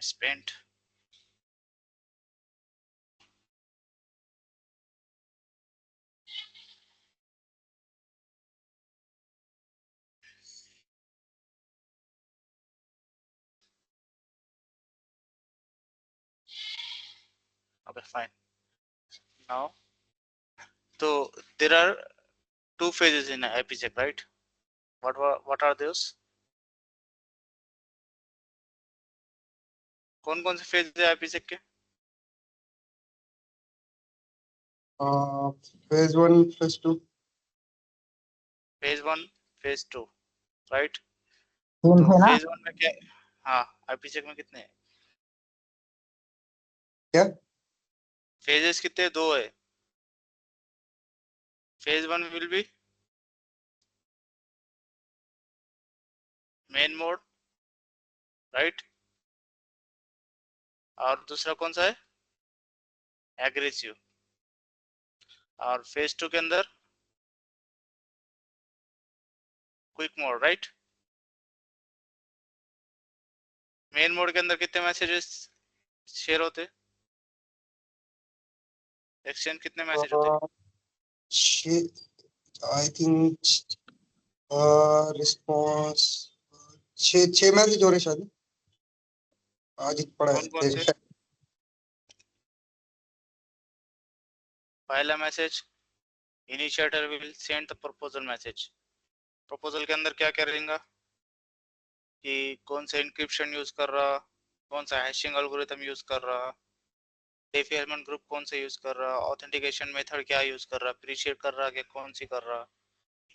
spent. Okay, fine. Now, so there are two phases in IPSec, right? What are those? कौन कौन से phase है IPSec के? phase 1, phase 2. Phase 1, phase 2, right? तीन तो थे ना? phase 1 में क्या? हाँ, IPSec में कितने हैं? क्या? Phases कितने? 2 है. Phase 1 will be main mode, right? और दूसरा कौन सा है? एग्रेसिव. और फेज 2 के अंदर quick mode, right? Main mode के अंदर कितने मैसेजेस शेयर होते? एक्सचेंज कितने मैसेज होते? आई थिंक रिस्पॉन्स 6 मैसेज हो रहे शायद. आज एक पड़ा कौन कौन है. से? पहला message, initiator will send the proposal message. Proposal के अंदर क्या क्या रहेगा कि कौन सा इंक्रिप्शन यूज कर रहा, कौन सा हैशिंग एल्गोरिथम यूज कर रहा, डेफिएलमेंट ग्रुप कौन सा यूज कर रहा, ऑथेंटिकेशन मेथड क्या यूज कर रहा, प्रीशिएट कर रहा कि कौन सी कर रहा,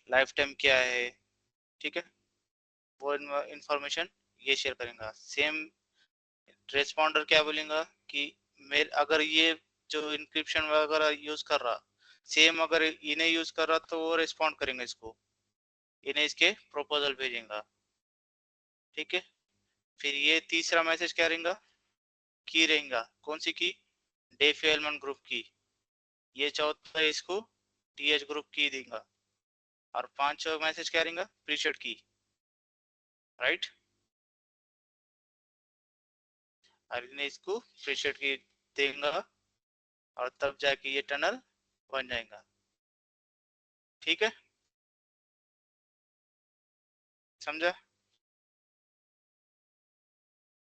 लाइफ टाइम क्या है, ठीक है? वो इंफॉर्मेशन ये शेयर करेंगे. सेम रेस्पॉन्डर क्या बोलेगा कि मेरे अगर ये जो इंक्रिप्शन वगैरह यूज कर रहा, सेम अगर इन्हें यूज कर रहा तो वो रिस्पॉन्ड करेंगे इसको, इन्हें इसके प्रपोजल भेजेंगे, ठीक है? फिर ये तीसरा मैसेज क्या रहेगा? की रहेगा. कौन सी की? डेफिएलमेंट ग्रुप की. ये चौथा है, इसको टीएच ग्रुप की देगा. और पांचवा मैसेज क्या रहेगा? प्रीसेट की, राइट? और इन्हें इसको प्रीसेट की देगा और तब जाके ये टनल बन जाएगा, ठीक है? समझा?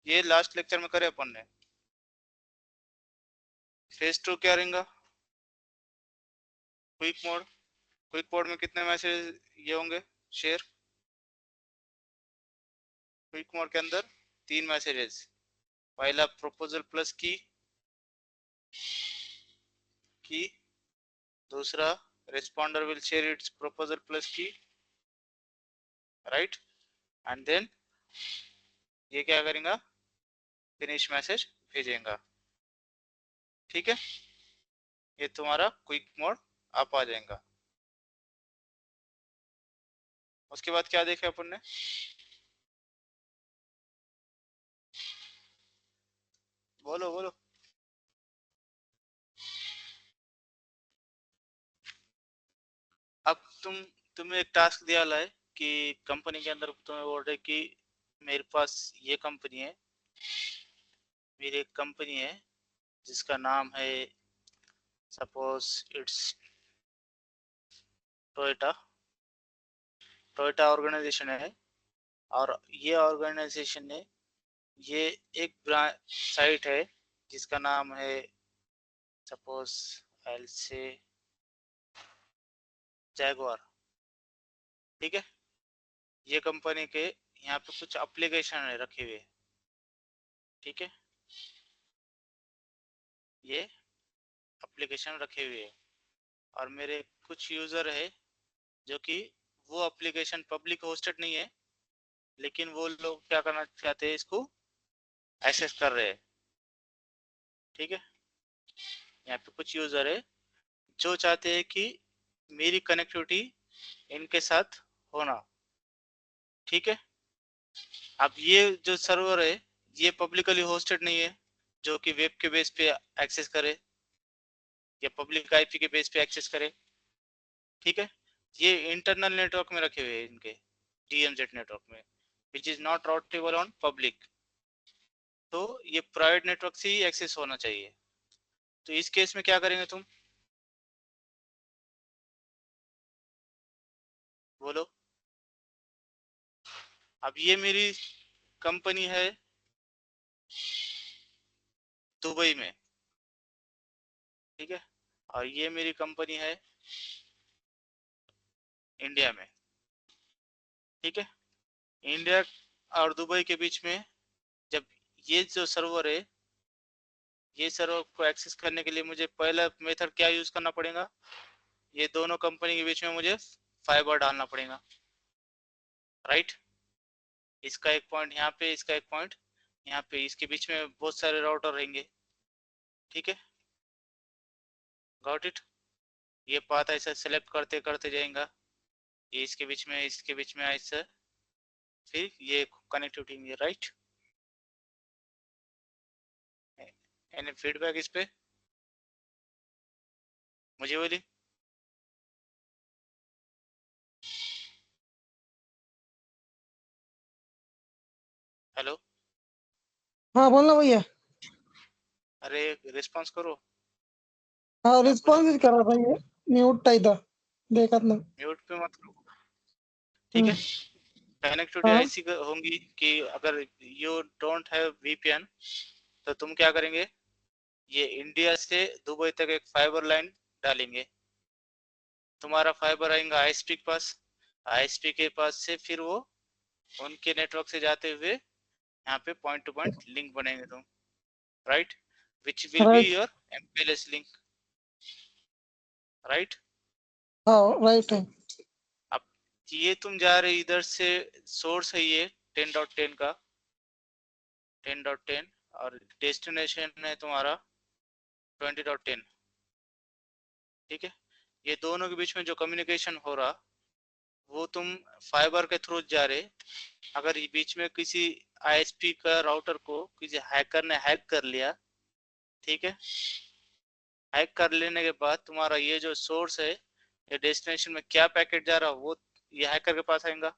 ये लास्ट लेक्चर में करे अपन ने. फेज 2 क्या रहेगा? Quick mode. क्विक मोड में कितने मैसेज ये होंगे शेयर? क्विक मोड के अंदर 3 मैसेजेस. पहला प्रपोजल प्लस की. दूसरा responder will share its proposal plus key, right? And then ये क्या करेगा? फिनिश मैसेज भेजेगा, ठीक है? ये तुम्हारा क्विक मोड आप आ जाएगा. उसके बाद क्या देखे अपन ने? बोलो बोलो. अब तुम्हें एक टास्क दिया है कि कंपनी के अंदर तुम्हें बोल रहे कि मेरे पास ये कंपनी है, मेरी एक कंपनी है जिसका नाम है suppose it's Toyota. Toyota organisation है और ये ऑर्गेनाइजेशन ने ये एक साइट है जिसका नाम है सपोज एल से जैगवार, ठीक है? ये कंपनी के यहाँ पे कुछ एप्लीकेशन रखे हुए, ठीक है? ये एप्लीकेशन रखे हुए है और मेरे कुछ यूजर है जो कि वो एप्लीकेशन पब्लिक होस्टेड नहीं है, लेकिन वो लोग क्या करना चाहते हैं, इसको एक्सेस कर रहे हैं, ठीक है? यहाँ पे कुछ यूजर है जो चाहते हैं कि मेरी कनेक्टिविटी इनके साथ होना, ठीक है? अब ये जो सर्वर है ये पब्लिकली होस्टेड नहीं है जो कि वेब के बेस पे एक्सेस करे या पब्लिक आईपी के बेस पे एक्सेस करे, ठीक है? ये इंटरनल नेटवर्क में रखे हुए हैं इनके, डीएमजेड नेटवर्क में, which is not routable on public, तो ये प्राइवेट नेटवर्क से ही एक्सेस होना चाहिए। तो इस केस में क्या करेंगे तुम, बोलो। अब ये मेरी कंपनी है दुबई में, ठीक है, और ये मेरी कंपनी है इंडिया में, ठीक है। इंडिया और दुबई के बीच में जब ये जो सर्वर है, ये सर्वर को एक्सेस करने के लिए मुझे पहला मेथड क्या यूज करना पड़ेगा, ये दोनों कंपनी के बीच में मुझे फाइबर डालना पड़ेगा, राइट। इसका एक पॉइंट यहाँ पे, इसका एक पॉइंट यहाँ पे, इसके बीच में बहुत सारे राउटर रहेंगे, ठीक है, गॉट इट। ये पाथ ऐसा सेलेक्ट करते करते जाएगा, ये इसके बीच में, इसके बीच में ऐसा, फिर ये कनेक्टिविटी, राइट। एनी फीडबैक इस पे, मुझे बोली। हेलो, हाँ बोलना भैया। अरे रिस्पांस करो। हाँ क्या पूछा रिस्पॉन्स तुमने, करा था ये, म्यूट था देखत ना। म्यूट पे मत करो, ठीक है। कनेक्टिविटी हाँ ऐसी होंगी कि अगर यू डोंट हैव वीपीएन तो तुम क्या करेंगे, ये इंडिया से दुबई तक एक फाइबर लाइन डालेंगे, तुम्हारा फाइबर आएगा आईएसपी के पास, आईएसपी के पास से फिर वो उनके नेटवर्क से जाते हुए यहाँ पे पॉइंट टू पॉइंट लिंक बनेंगे तुम, right, which will be right. Your MPLS link, right. हाँ राइट है। अब ये तुम जा रहे इधर से, सोर्स है ये 10.10 का, 10.10, और डेस्टिनेशन है तुम्हारा 20.10, ठीक है। ये दोनों के बीच में जो कम्युनिकेशन हो रहा वो तुम फाइबर के थ्रू जा रहे, अगर ये बीच में किसी आईएसपी का राउटर को किसी हैकर ने हैक कर लिया, ठीक है, हैक कर लेने के बाद तुम्हारा ये जो सोर्स है, ये डेस्टिनेशन में क्या पैकेट जा रहा वो ये हैकर के पास आएगा,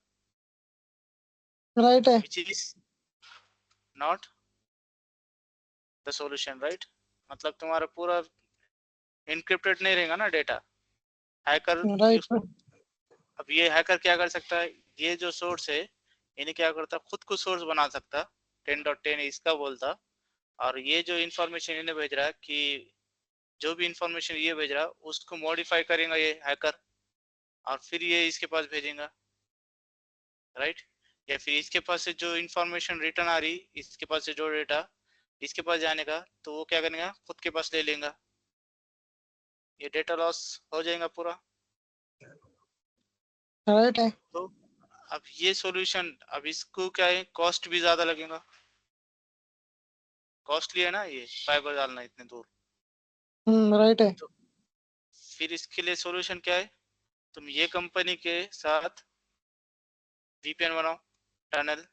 राइट है। Which is not the solution, right. मतलब तुम्हारा पूरा इनक्रिप्टेड नहीं रहेगा ना डेटा, हैकर राइट है। अब ये हैकर क्या कर सकता है, ये जो सोर्स है इन्हें क्या करता, खुद को सोर्स बना सकता, 10.10 इसका बोलता, और ये जो इंफॉर्मेशन इन्हें भेज रहा है कि जो भी इंफॉर्मेशन ये भेज रहा है उसको मॉडिफाई करेगा ये हैकर, और फिर ये इसके पास भेजेगा, राइट। या फिर इसके पास से जो इंफॉर्मेशन रिटर्न आ रही, इसके पास से जो डेटा इसके पास जाने का, तो वो क्या करेगा, खुद के पास ले लेगा, ये डेटा लॉस हो जाएगा पूरा। राइट है। तो अब ये सॉल्यूशन, अब इसको क्या है, कॉस्ट भी ज्यादा लगेगा, कॉस्टली है ना ये फाइबर डालना इतने दूर। राइट है। तो फिर इसके लिए सॉल्यूशन क्या है, तुम ये कंपनी के साथ वीपीएन बनाओ, टनल,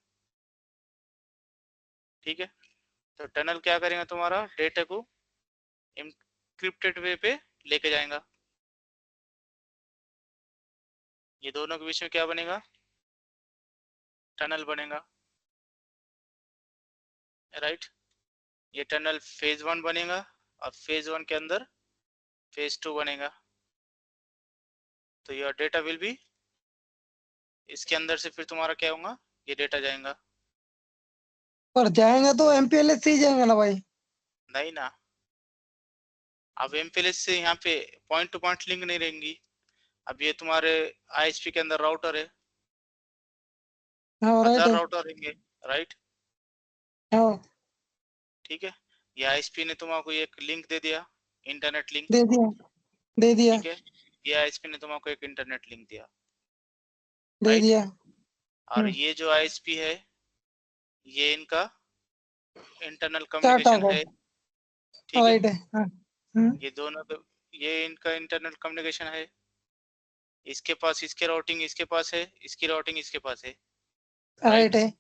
ठीक है। तो टनल क्या करेगा, तुम्हारा डेटा को इंक्रिप्टेड वे पे लेके जाएगा, ये दोनों के बीच में क्या बनेगा, टनल बनेगा, राइट। ये टनल फेज 1 बनेगा, और फेज 1 के अंदर फेज 2 बनेगा, तो योर डेटा विल बी, इसके अंदर से फिर तुम्हारा क्या होगा, ये डेटा जाएगा, पर जाएंगे तो एमपीएलएस से ही जाएंगे ना भाई। नहीं ना। अब एमपीएलएस से यहाँ पे पॉइंट टू पॉइंट लिंक नहीं रहेंगी, अब ये तुम्हारे आईएसपी के अंदर राउटर है, हाँ राइट हजार है। राउटर रहेंगे, राइट, हाँ ठीक है। ये आईएसपी ने तुमको एक लिंक दे दिया, इंटरनेट लिंक, दे दिया। दे दिया। ठीक है। ये आईएसपी ने तुमको एक इंटरनेट लिंक दिया, दे राइट। दिया। और ये जो आईएसपी है ये इनका इंटरनल टाटा कम्युनिकेशन को। है, ठीक है। राइट है। हाँ। ये दोनों ये इनका इंटरनल कम्युनिकेशन है, इसके पास इसके राउटिंग इसके पास है, इसकी राउटिंग इसके पास है, राइट राइट, है।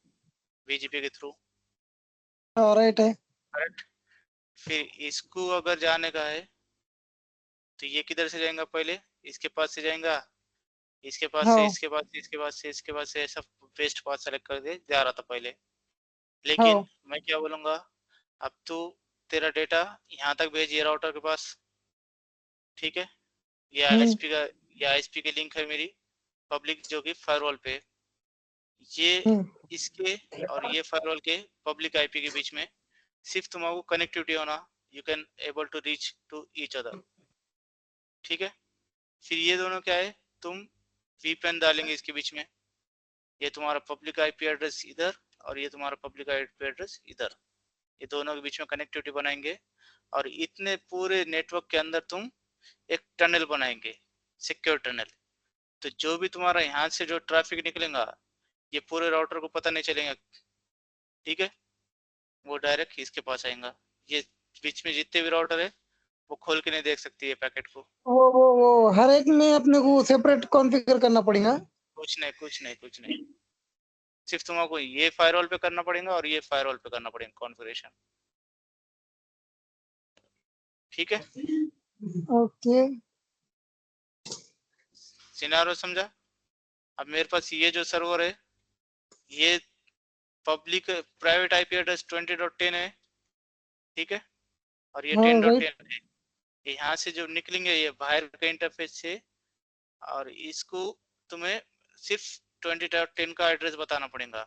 बीजीपी के थ्रू, हाँ राइट है। करेक्ट। फिर इसको अगर जाने का है तो ये किधर से जाएगा, पहले इसके पास से जाएगा, इसके पास से, हाँ इसके पास से, इसके पास से, इसके पास से, ऐसा वेस्ट पाथ सेलेक्ट कर दे जा रहा था पहले, लेकिन हाँ मैं क्या बोलूंगा, अब तू तेरा डेटा यहाँ तक भेजिए राउटर के पास, ठीक है, ये हम्म आईएसपी का, ये आईएसपी की लिंक है मेरी पब्लिक जो कि फायरवॉल पे, ये हम्म इसके और ये फायरवॉल के पब्लिक आईपी के बीच में सिर्फ तुम्हारा कनेक्टिविटी होना, you can able to reach to each other, ठीक है। फिर ये दोनों क्या है, तुम वीपीएन डालेंगे इसके बीच में, ये तुम्हारा पब्लिक आईपी एड्रेस इधर और ये तुम्हारा पब्लिक आईपी एड्रेस इधर, ये दोनों के बीच में कनेक्टिविटी बनाएंगे, और इतने पूरे नेटवर्क के अंदर तुम एक टनल बनाएंगे, सिक्योर टनल। तो जो भी तुम्हारा यहाँ से जो ट्रैफिक निकलेगा, ये पूरे राउटर को पता नहीं चलेगा, ठीक है, वो डायरेक्ट इसके पास आएगा। ये बीच में जितने भी राउटर है वो खोल के नहीं देख सकती है पैकेट को। वो हर एक में अपने को सेपरेट कॉन्फ़िगर करना पड़ेगा। कुछ नहीं, कुछ नहीं, कुछ नहीं, सिर्फ तुमको ये फायरवॉल पे करना पड़ेगा और ये फायरवॉल पे करना पड़ेगा कॉन्फ़िगरेशन, ठीक है। ओके। सिनारो समझा। अब मेरे पास ये जो सर्वर है, ये पब्लिक प्राइवेट आईपी एड्रेस 20.10 है, ठीक है, और ये हाँ राइट। 10.10 है। ये यहाँ से जो निकलेंगे ये बाहर के इंटरफेस से, और इसको तुम्हें सिर्फ 20.10 का एड्रेस बताना पड़ेगा,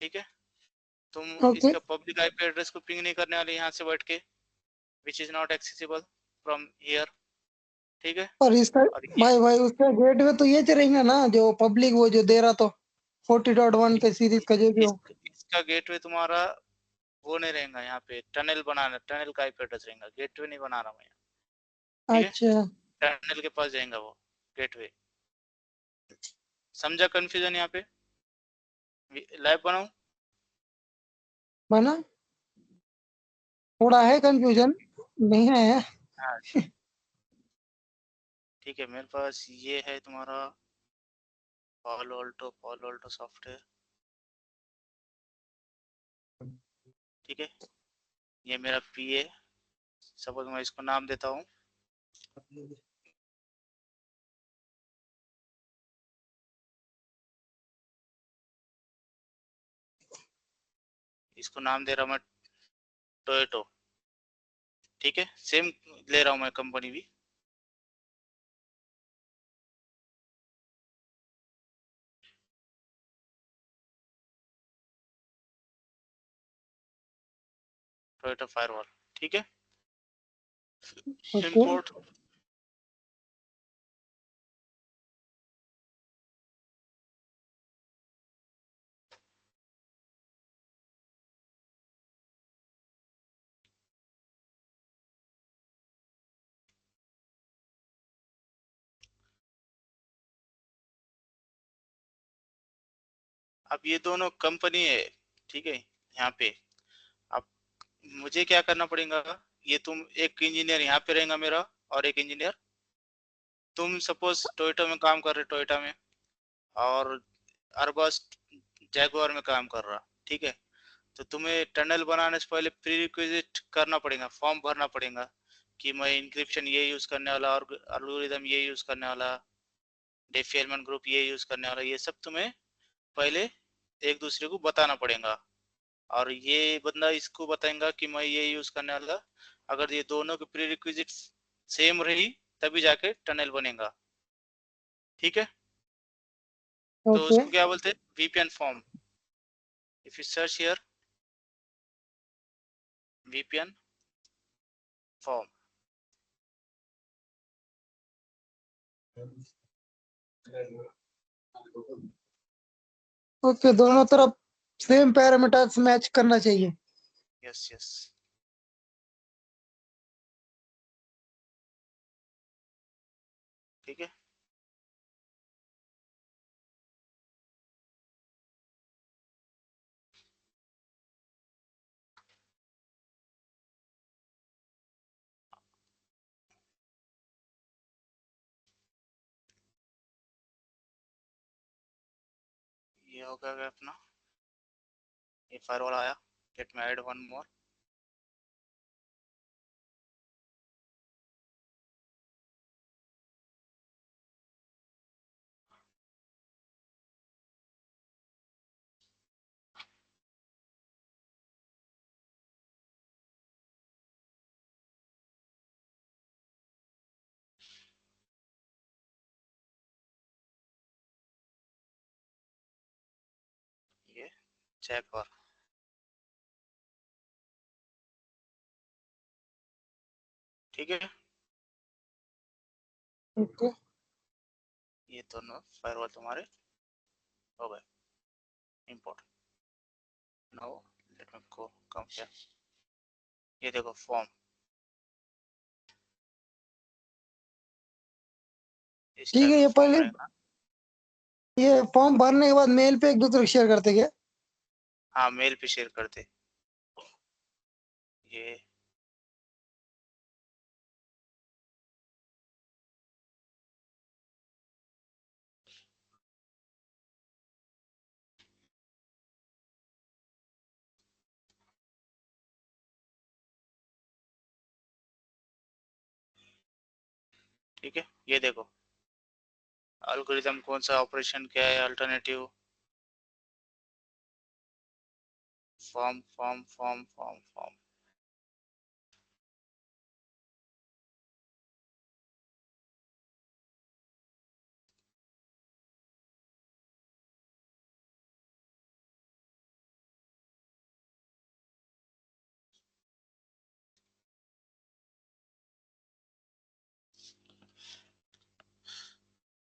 ठीक है। तुम ओके। इसका पब्लिक आईपी एड्रेस को पिंग नहीं करने वाले यहाँ से बैठ के, which is not accessible from here, ठीक है। और इसका और ये भाई भाई उसका गेटवे तो ये चलेगा ना जो पब्लिक वो जो दे रहा तो 40.1 के सीरीज का जो भी हो। इसका गेटवे तुम्हारा वो नहीं रहेगा, यहाँ पे टनल बनाना, टनल का आईपी एड्रेस रहेगा, गेटवे नहीं बना रहा मैं, ठीक है। अच्छा। टनल के पास जाएगा वो गेटवे, समझा कंफ्यूजन यहाँ पे, लाइव बनाऊं। बना। थोड़ा है कंफ्यूजन। नहीं है। हाँ ठीक है, मेरे पास ये है तुम्हारा पालो अल्टो सॉफ्टवेयर, ठीक है, ये मेरा पीए, सपोज मैं इसको नाम देता हूँ, इसको नाम दे रहा हूँ मैं टोयोटो, ठीक है, सेम ले रहा हूँ मैं कंपनी भी, टोयोटो फायरवॉल, ठीक है। ओके। इंपोर्ट, अब ये दोनों कंपनी है, ठीक है, यहाँ पे अब मुझे क्या करना पड़ेगा, ये तुम एक इंजीनियर यहाँ पे रहेगा मेरा, और एक इंजीनियर, तुम सपोज टोयोटा में काम कर रहे, टोयोटा में, और अरबस जैगुआर में काम कर रहा, ठीक है। तो तुम्हें टनल बनाने से पहले प्री रिक्विजिट करना पड़ेगा, फॉर्म भरना पड़ेगा कि मैं इंक्रिप्शन ये यूज करने वाला और एल्गोरिदम ये यूज करने वाला, डेफी ग्रुप ये यूज करने वाला, ये सब तुम्हें पहले एक दूसरे को बताना पड़ेगा, और ये बंदा इसको बताएगा कि मैं ये यूज करने वाला। अगर ये दोनों की प्री रिक्विजिट सेम रही तभी जाके टनल बनेगा, ठीक है। तो ओके। उसको क्या बोलते हैं, VPN form, if you search here VPN form, okay दोनों तरफ सेम पैरामीटर्स मैच करना चाहिए। यस यस, ठीक है। ये हो गया अपना, ये फायरवॉल आया, let me add one more, Jaguar. ठीक है, ओके। ये दोनों फायरवॉल तुम्हारे हो गए import. Now let me go come here. ये देखो फॉर्म, इस ठीक टाइप है, में ये फॉर्म पहले रहेगा। ये फॉर्म भरने के बाद मेल पे एक दूसरे को शेयर करते क्या? हाँ, मेल पे शेयर कर दे। ये ठीक है, ये देखो एल्गोरिथम कौन सा ऑपरेशन क्या है, alternative, form form form form form.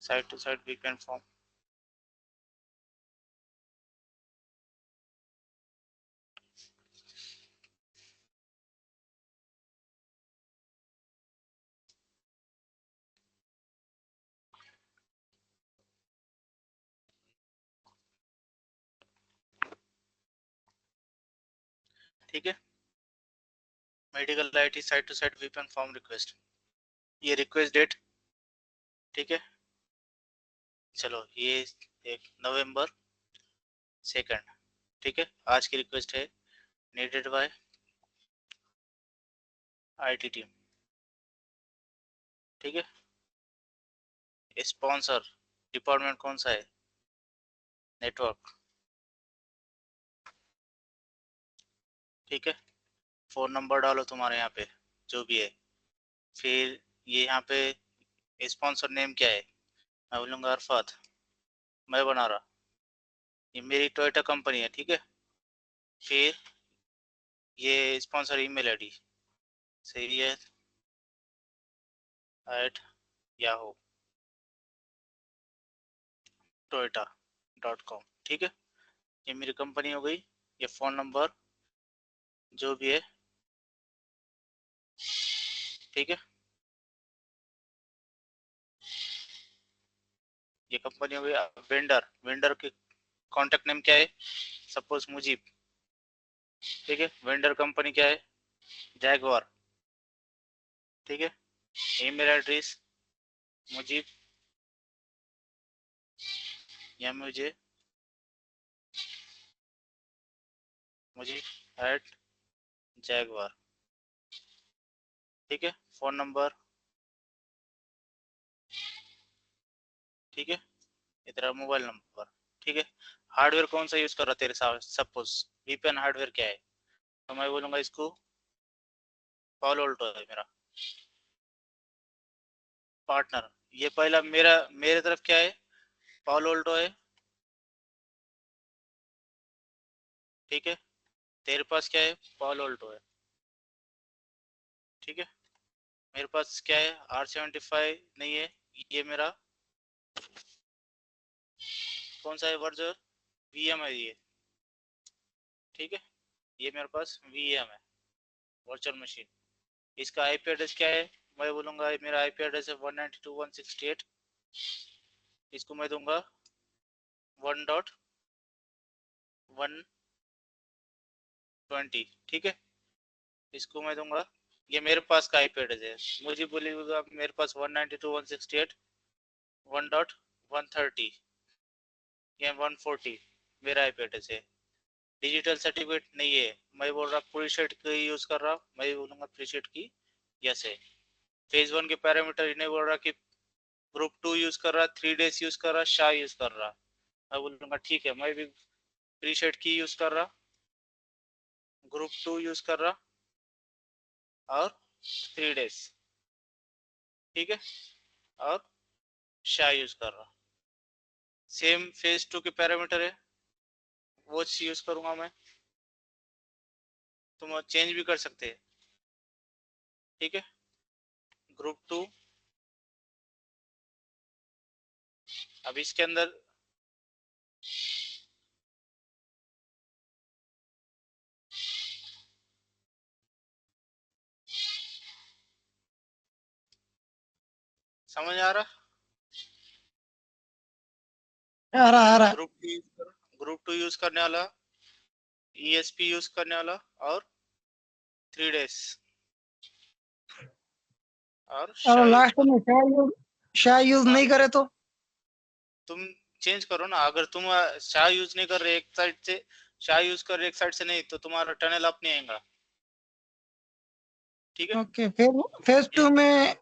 Side to side VPN form. ठीक है, medical IT side to side VPN form request, ये रिक्वेस्ट डेट। ठीक है, चलो ये एक नवंबर 2। ठीक है, आज की रिक्वेस्ट है, नीडेड बाय आईटी टीम। ठीक है, स्पॉन्सर डिपार्टमेंट कौन सा है, नेटवर्क। ठीक है, फोन नंबर डालो तुम्हारे यहाँ पे जो भी है। फिर ये यहाँ पे स्पॉन्सर नेम क्या है, मैं बोलूँगा अरफात, मैं बना रहा, ये मेरी टोयोटा कंपनी है। ठीक है, फिर ये स्पॉन्सर ईमेल आईडी सही है @yahoo toyota.com। ठीक है, ये मेरी कंपनी हो गई, ये फ़ोन नंबर जो भी है। ठीक है, ये कंपनी हो गई। वेंडर, वेंडर के कॉन्टेक्ट नेम क्या है, सपोज मुजीब। ठीक है, वेंडर कंपनी क्या है, जैगवार। ठीक है, ईमेल एड्रेस मुजीब मुझे मुजीब @जैगवार। ठीक है, फ़ोन नंबर। ठीक है, ये तेरा मोबाइल नंबर। ठीक है, हार्डवेयर कौन सा यूज़ कर रहा है तेरे साथ, सपोज वीपीएन हार्डवेयर क्या है, तो मैं बोलूँगा इसको पालो अल्टो है मेरा पार्टनर। ये पहला मेरा, मेरे तरफ क्या है, पालो अल्टो है। ठीक है, तेरे पास क्या है, पालो अल्टो है। ठीक है, मेरे पास क्या है, R75 नहीं है, ये मेरा कौन सा है वर्जन, वीएम है ये। ठीक है, ये मेरे पास वीएम है, वर्चुअल मशीन। इसका आईपी एड्रेस क्या है, मैं बोलूँगा मेरा आईपी एड्रेस है 192.168। इसको मैं दूंगा 1.120। ठीक है, इसको मैं दूंगा, ये मेरे पास का आईपी एड्रेस है, मुझे बोलिएगा मेरे पास 192.168 1.130 या 140 मेरा आईपी एड्रेस है। डिजिटल सर्टिफिकेट नहीं है, मैं बोल रहा प्री सेट की यूज कर रहा, मैं बोलूंगा प्री सेट की यस है। फेज 1 के पैरामीटर इन्हें बोल रहा कि ग्रुप 2 यूज कर रहा, 3 days यूज कर रहा, शाह यूज कर रहा, मैं बोलूंगा ठीक है, मैं भी प्री सेट की यूज कर रहा, ग्रुप 2 यूज कर रहा और 3 days। ठीक है, और शाह यूज कर रहा। सेम फेज 2 के पैरामीटर है, वो यूज करूंगा मैं, तुम चेंज भी कर सकते हैं। ठीक है, ग्रुप 2। अब इसके अंदर समझ आ रहा? आ रहा है। ग्रुप 2 यूज करने वाला, ESP यूज करने वाला, और 3 days और और शाही लास्ट में शायद यूज नहीं करे तो तुम चेंज करो ना। अगर तुम शाह यूज नहीं कर रहे एक साइड से, शाह यूज कर रहे एक साइड से, नहीं तो तुम्हारा टनल अप नहीं आएगा। ठीक है। ओके। फिर फेज 2 में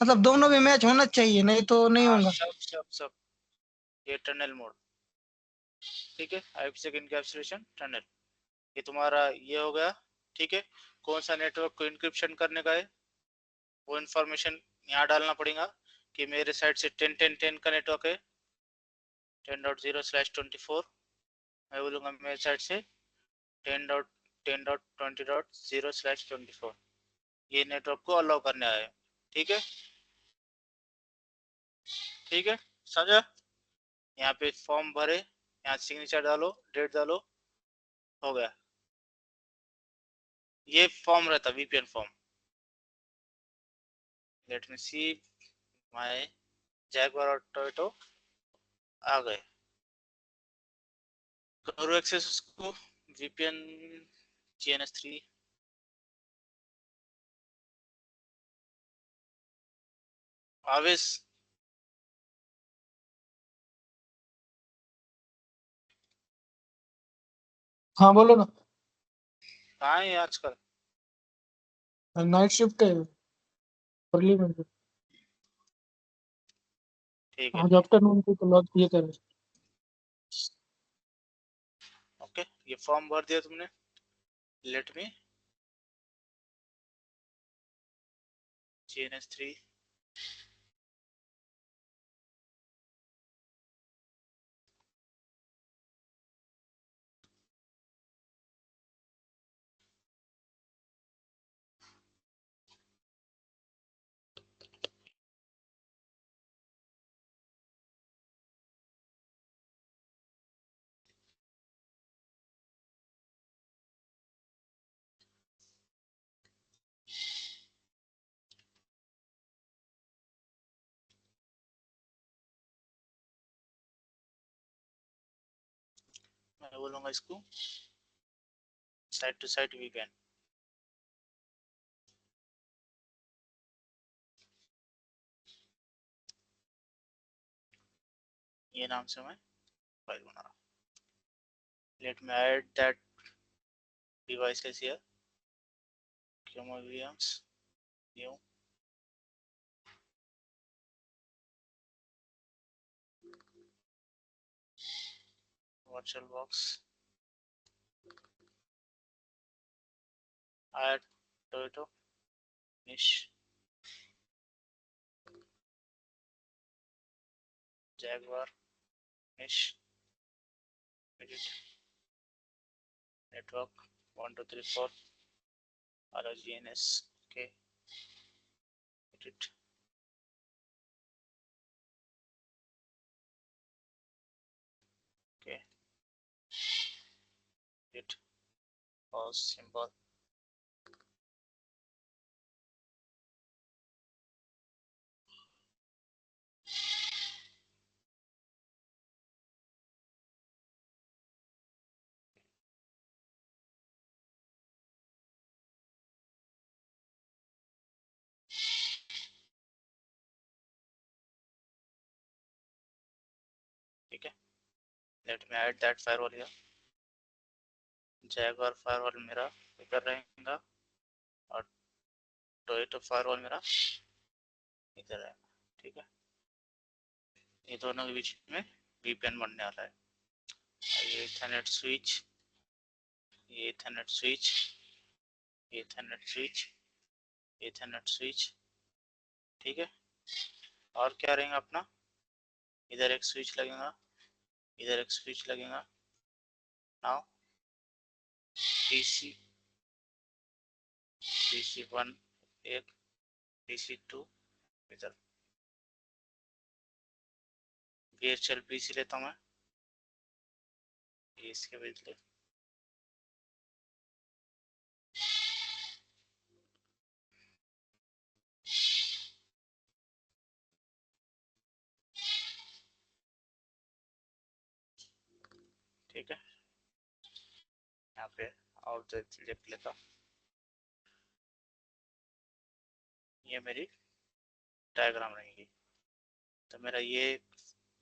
मतलब दोनों भी मैच होना चाहिए, नहीं तो नहीं हाँ, होगा। सब ये टनल मोड। ठीक है, IPsec इनकैप्सुलेशन टनल, ये तुम्हारा ये हो गया। ठीक है, कौन सा नेटवर्क को इंक्रिप्शन करने का है वो इन्फॉर्मेशन यहाँ डालना पड़ेगा कि मेरे साइड से 10.10.10 का नेटवर्क है, 10.0/24। मैं बोलूँगा मेरे साइड से 10.10.20.0/24, ये नेटवर्क को अलाउ करने आया है। ठीक है, ठीक है, समझा? यहाँ पे फॉर्म भरे, यहाँ सिग्नेचर डालो, डेट डालो, हो गया। ये फॉर्म रहता VPN form. Late me see my Jaguar और टोयोटो आ गए। करो एक्सेस उसको, VPN GNS3। आवेश हाँ बोलो ना। कहाँ है आजकल? नाइट शिफ्ट है अर्ली में। ठीक है, आज आफ्टरनून को तो लॉग किए थे। ओके, ये फॉर्म भर दिया तुमने। Let me GNS3। मैं बोलूंगा इसको साइड टू साइड VPN। ये नाम से मैं फाइल बना रहा हूँ। Let me add that devices here, QMO VMs, new VirtualBox, add Toyota niche, Jaguar niche, edit network 1234 RGNS. Okay, edit. Okay, edit pause symbol. ठीक है, let me add that firewall here. Jaguar firewall मेरा इधर रहेगा और Toyota firewall मेरा इधर रहेगा। ठीक है, ये दोनों के बीच में VPN बनने वाला है। ये इथरनेट स्विच, ये इथरनेट स्विच, ये इथरनेट स्विच, ये इथरनेट स्विच। ठीक है, और क्या रहेगा अपना, इधर एक स्विच लगेगा, इधर एक स्विच लगेगा, now PC1 एक PC2 इधर VHL PC लेता हूँ मैं, ये इसके बदले ठीक है। यहाँ पे और लिख लेता हूँ, ये मेरी डायग्राम रहेगी। तो मेरा ये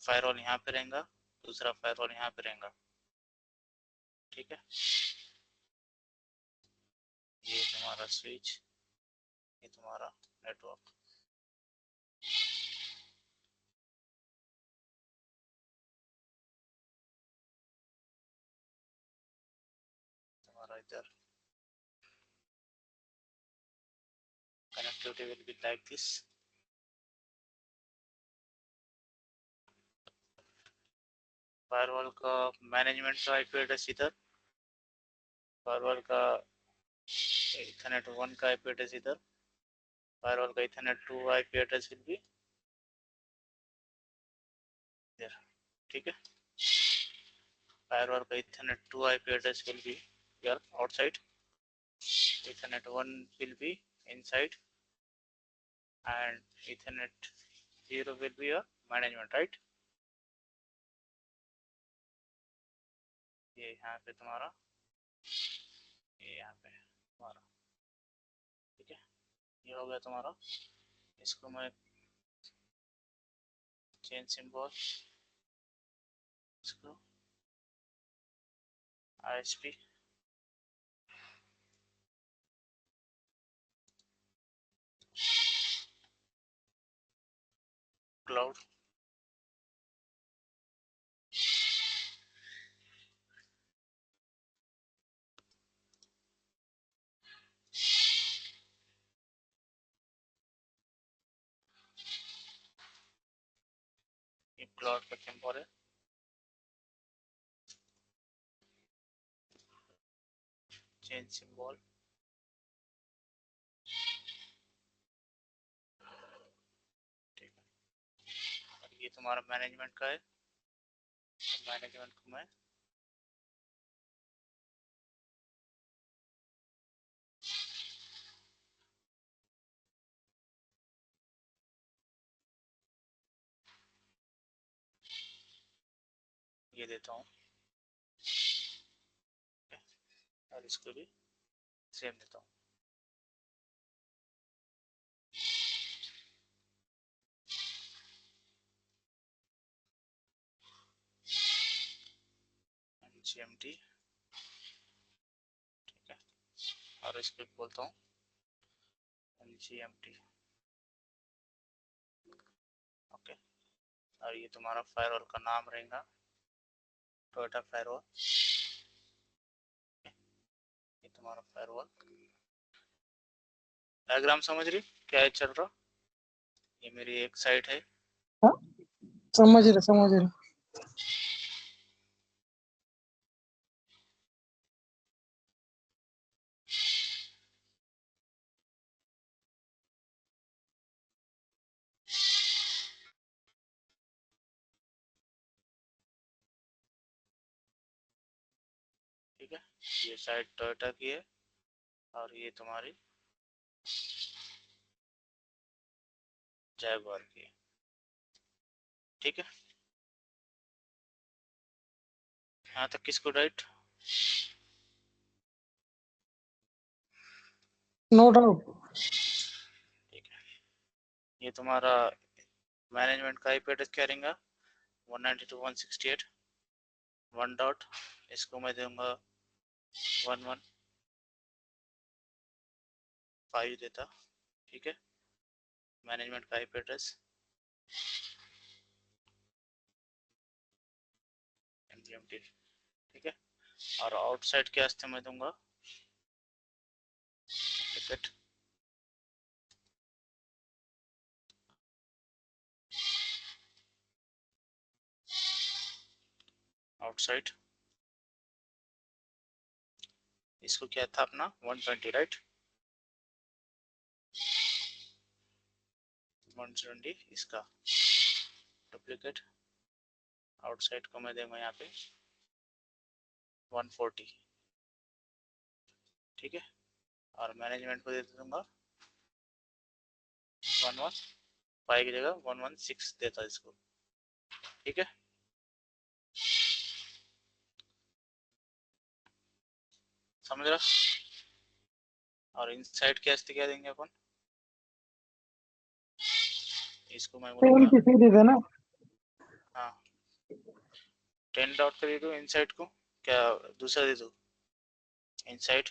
फायरवॉल यहाँ पे रहेगा, दूसरा फायरवॉल यहाँ पे रहेगा, ठीक है। ये तुम्हारा स्विच, ये तुम्हारा नेटवर्क। तुम्हारा इधर connectivity will be like this. Firewall का मैनेजमेंट का आईपी एड्रेस इधर, फायरवॉल का इथरनेट 1 का आईपी एड्रेस इधर, फायरवॉल का Ethernet 2 IP address will be इधर, ठीक है। फायरवॉल का Ethernet 2 IP address will be here outside, Ethernet 1 will be inside, and Ethernet 0 will be your management, right? ये यहाँ पे तुम्हारा, ये यहाँ पे तुम्हारा, ठीक है। ये हो गया तुम्हारा। इसको मैं चेंज सिंबल, इसको ISP क्लाउड, ये क्लाउड का सिंबल है, चेंज सिंबल, ठीक है। और ये तुम्हारा मैनेजमेंट का है, तो मैनेजमेंट को मैं ये देता हूँ, और इसको भी सेम देता हूँ। GMT, ठीक है। और इसको बोलता हूँ GMT, ओके। और ये तुम्हारा फायरवॉल का नाम रहेगा टोयोटा फायरवॉल, ये तुम्हारा फायरवॉल डायग्राम समझ रही क्या है चल रहा। ये मेरी एक साइट है, हाँ, समझ रहे। ठीक है। ये साइट टोयोटा की है, और ये तुम्हारी जैगवार की है, ठीक है। यहाँ तक किसको राइट? No doubt. ठीक है। ये तुम्हारा मैनेजमेंट का आईपी एड्रेस क्या रहेगा? 192.168 1 डॉट, इसको मैं दूंगा 115 देता, ठीक है। मैनेजमेंट का आईपी एड्रेस MGMT, ठीक है। और आउटसाइड के वास्ते मैं दूंगा टिकट, आउटसाइड, इसको क्या था अपना 120, राइट? 120 इसका डुप्लीकेट, आउटसाइड को मैं देंगे यहाँ पे 140, ठीक है, और मैनेजमेंट को दे दूंगा 115 की जगह 116 देता इसको, ठीक है। समझ रहा? और इनसाइड कैश क्या देंगे अपन, इसको मैं सेम बोलूंगा, की सीरीज है ना। हाँ 10 डॉट का दे दो इनसाइड को, क्या दूसरा दे दो इनसाइड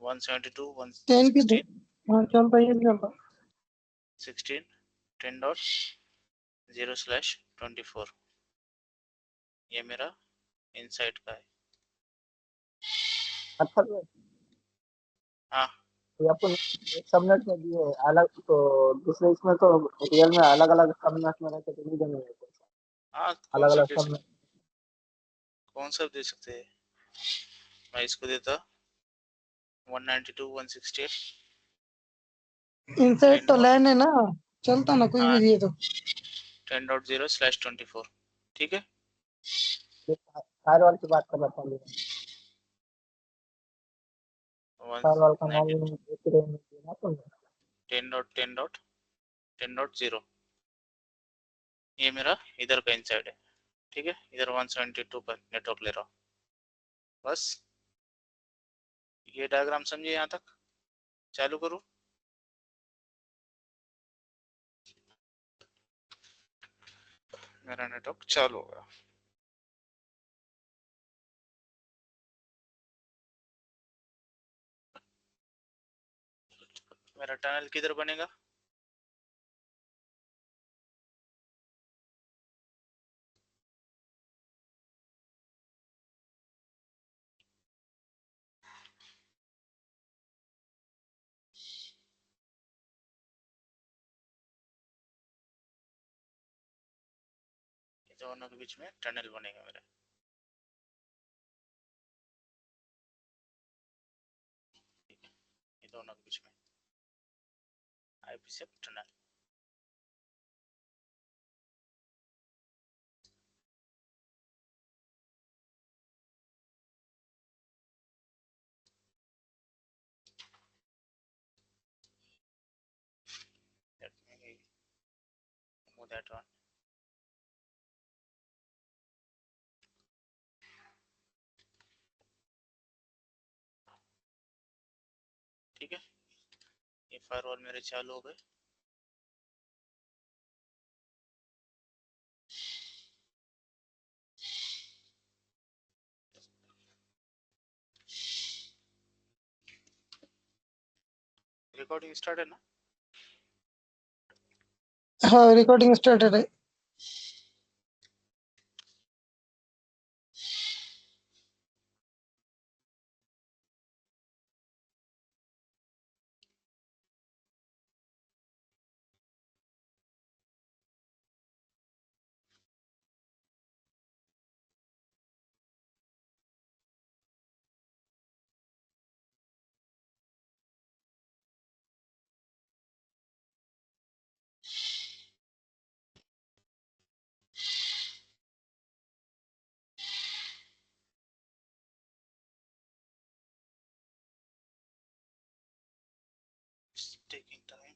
172 10 की 116 हाँ चलता, ये भी चलता। 16 10 डॉट 0/24, ये मेरा इनसाइड का है। अच्छा तो हाँ ये अपन एक सबनेट में दिए अलग, तो दूसरे इसमें तो रियल में अलग अलग सबनेट में रहते तो नहीं देंगे, हाँ, कौन अलग सा अलग दे सबनेट। सकते, कौन सा दे सकते हैं? मैं इसको देता 192 168 इनसाइड 10 तो डॉट, लैन है ना, चलता ना कुछ भी हाँ दिए तो। 10.0/24, ठीक है। फायरवॉल की बात कर रहा था मैं, फायरवॉल का नाम 190 देख रहे हैं ना तुम। 10.10.10.0 ये मेरा इधर का इनसाइड है, ठीक है। इधर 172 पर नेटवर्क ले रहा हूँ, बस ये डायग्राम समझिए यहाँ तक। चालू करूँ? मेरा नेटवर्क चालू हो गया। मेरा टनल किधर बनेगा? दोनों के बीच में टनल बनेगा मेरा, ये दोनों के बीच में IPsec tunnel. Let me move that one. ठीक है, ये फायरवॉल मेरे चालू हो गए। रिकॉर्डिंग स्टार्ट है ना? हाँ रिकॉर्डिंग स्टार्टेड है। It's taking time.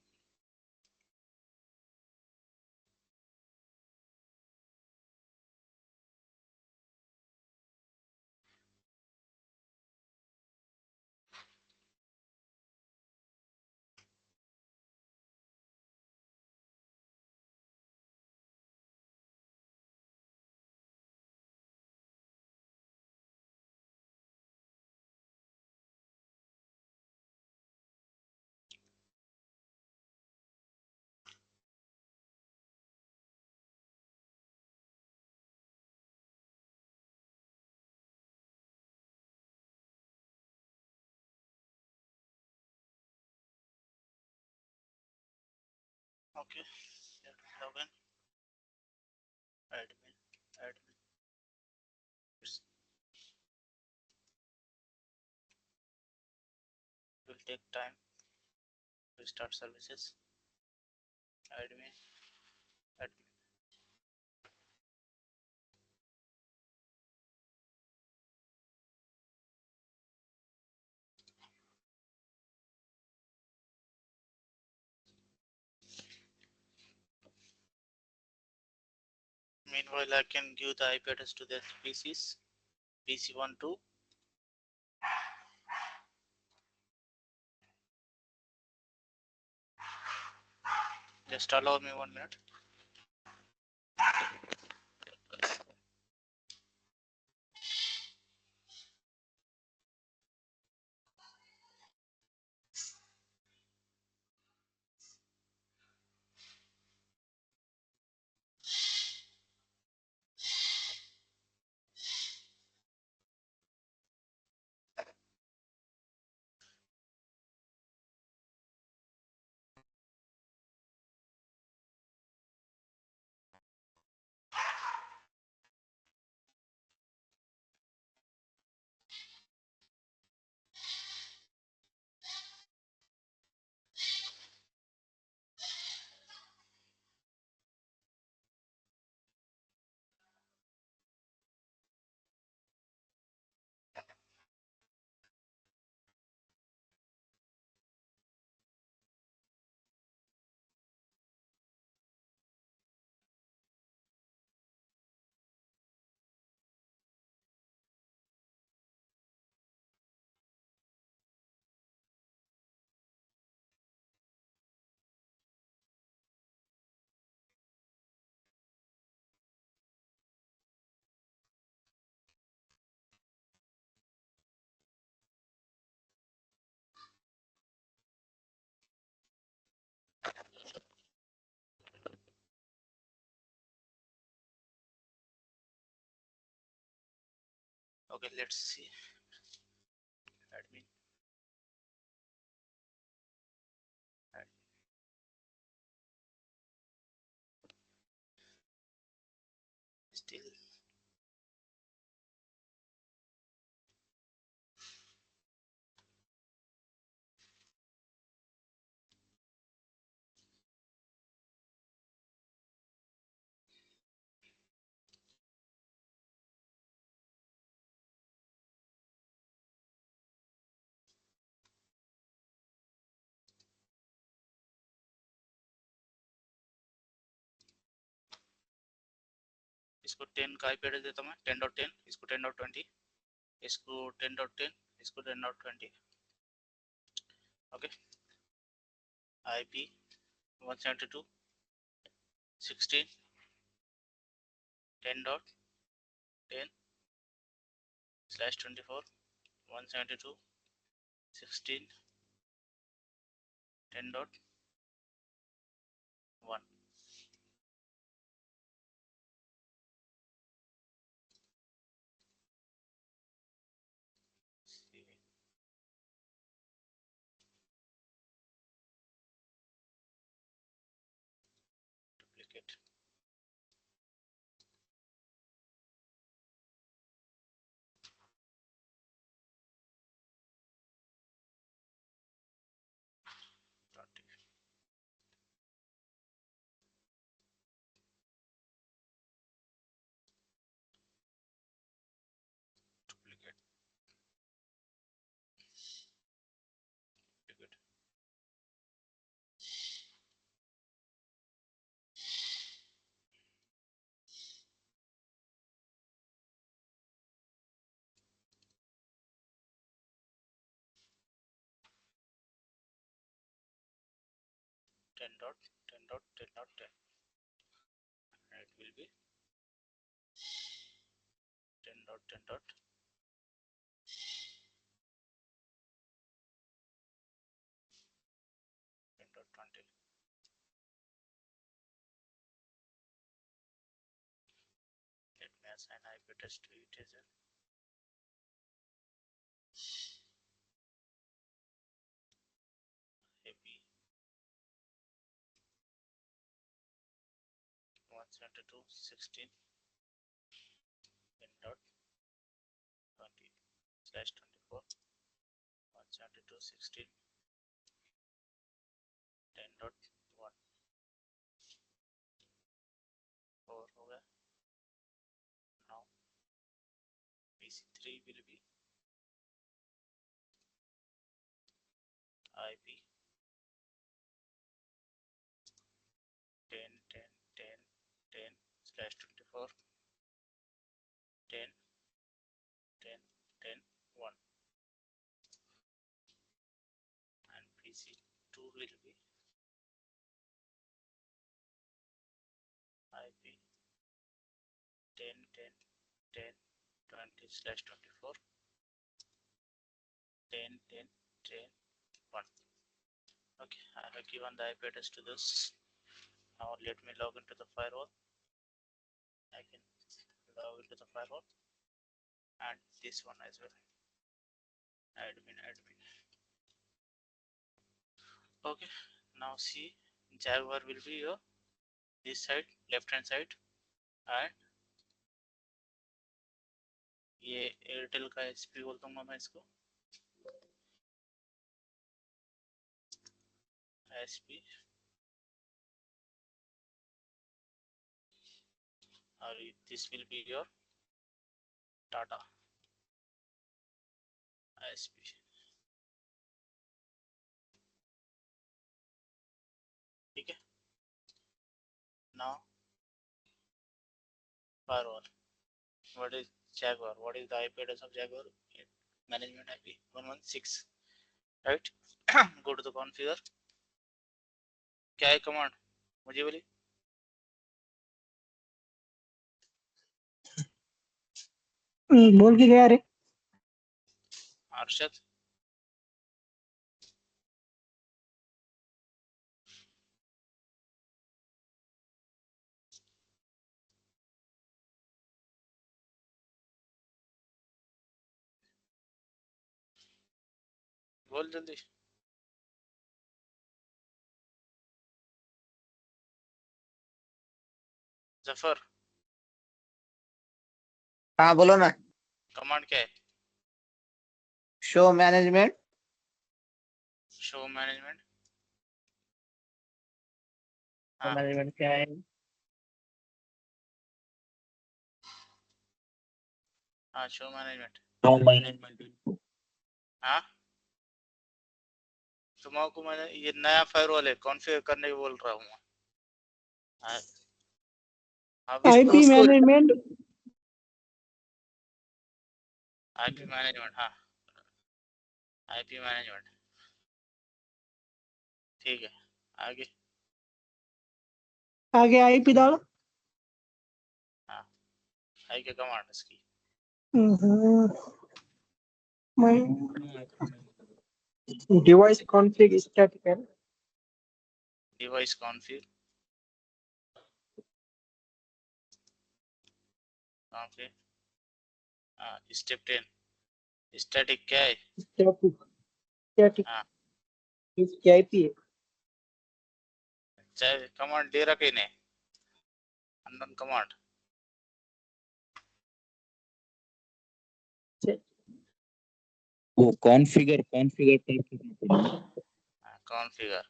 Okay, let me log in. Admin, admin. will take time to start services. Admin. Meanwhile, I can give the IP address to the PCs. PC12. Just allow me 1 minute. Okay, let's see. Admin. Still. इसको 10 का IP address देता हूँ मैं 10.10, इसको 10.20, इसको 10.10, इसको 10.20. Okay. IP 172 16 10.10 /24 172 16 10.1. Duplicate. Duplicate. Duplicate. 10.10.10.10, and it will be 10.10.10.20. Let me assign IP address to it as well. AP 172 16 10.20 /24 172 16 10.1 4 हो गया. Now PC3 will be IP 10 10 10 10 slash 24 10 10 10 1 and PC2 will be IP 10 10 10 20 slash 24 10 10 10 1. Okay, I have given the IP address to this. Now let me log into the firewall. I can log into the firewall and this one as well. Admin. Okay, now see, Jaguar will be your this side, left hand side, and ये Airtel का SP बोल दूंगा मैं इसको, SP, और this will be your Tata SP. ठीक है. Now firewall. What is Jaguar? What is the IP address of Jaguar? Management IP 116. Right? Go to the configure. क्या है कमांड मुझे बोली? बोल के गया रे. अरशद बोल जल्दी. जफर हाँ बोलो ना. कमांड क्या है? Show management. Show management. Show हाँ मैनेजमेंट क्या है? हाँ शो मैनेजमेंट. Show management. हाँ तुमको मैंने ये नया फायरवॉल है कॉन्फ़िगर करने को बोल रहा हूँ. हाँ अब इसको आईपी मैनेजमेंट. IP management. हाँ आईपी मैनेजमेंट. ठीक है आगे. आगे आईपी डालो. हाँ आई के कमांड इसकी. डिवाइस कॉन्फ़िग स्टैटिक है. Device configure configure. हाँ स्टेप 10 स्टैटिक क्या है? स्टैटिक हाँ इसकी आईपी है. चाहे कमांड दे रखा ही नहीं अननोन कमांड. वो कॉन्फ़िगर टाइप करना पड़ेगा. कॉन्फ़िगर.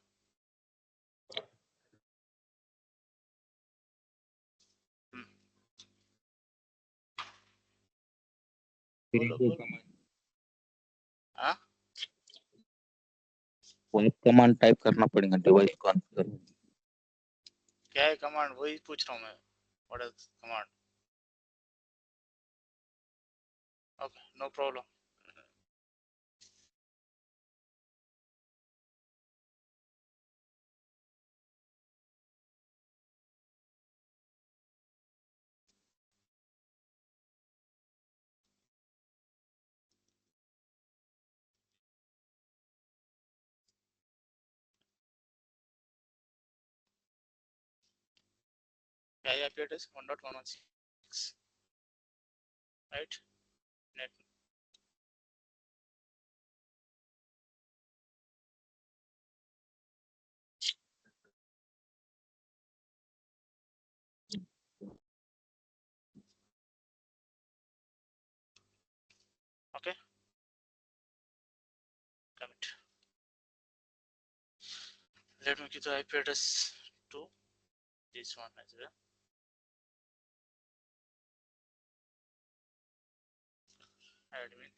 फिर बोलो वो बोलो. कमांड हाँ कमांड टाइप करना पड़ेगा डिवाइस कॉन्फ़िगर. क्या है कमांड वही पूछ रहा हूँ मैं. What is command? Okay no problem. क्या है IP address 1.116 right. Net okay commit. Let me give the IP address to this one as well. Admin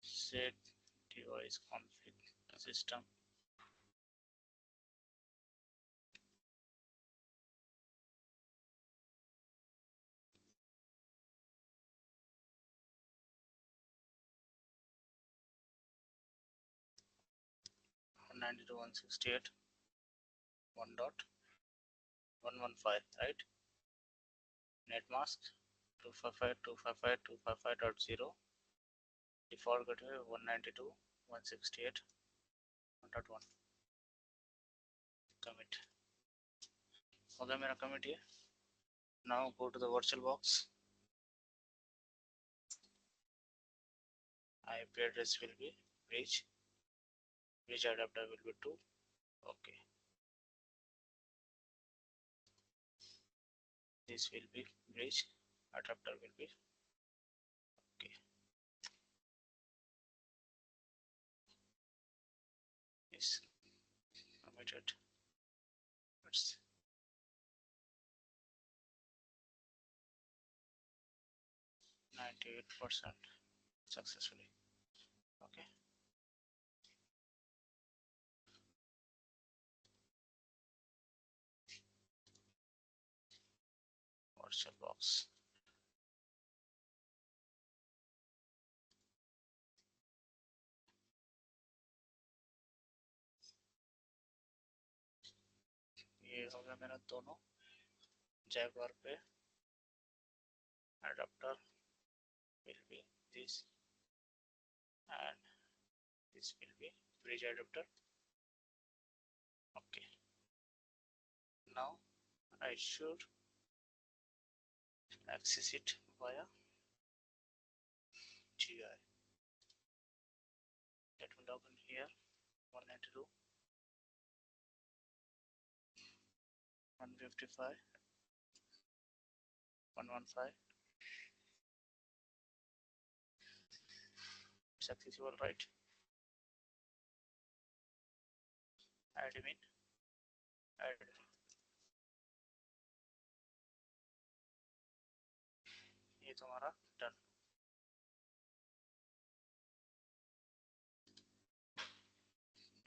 set device config system one 192.168.1.115, right? Net mask 255.255.255.0. Default gateway 192.168.1.1. Commit. हो गया मेरा commit ये. Now go to the VirtualBox. IP address will be bridge adapter will be 2. Okay, this will be bridge adapter will be okay. Is committed. Let's 98% successfully. Okay, VirtualBox. ये हो गया मेरा दोनों Jaguar पे adapter will be this and this will be bridge adapter. Okay, now I should access it via GI. Let me log in here. 192 155 115. It's accessible, right? Admin ये तुम्हारा done.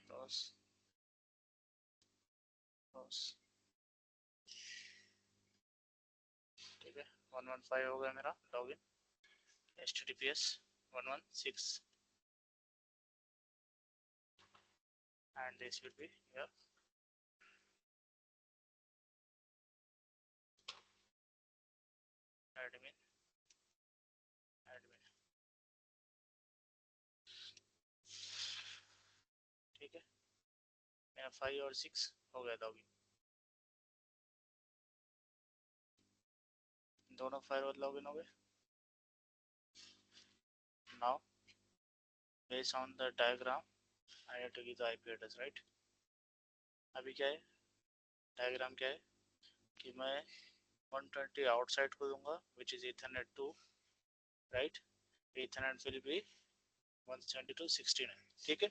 Close ठीक है. 115 हो गया मेरा login. HTTPS 116 and this will be here. Admin ठीक है. मेरा 5 और 6 हो गया लॉगिन. दोनों फायरवॉल लॉगिन हो गए. Now based on the diagram I have to give the IP address, right? अभी क्या है डायग्राम क्या है कि मैं 120 आउटसाइड को दूंगा which is Ethernet 2, right? Ethernet will be 172.16. ठीक है.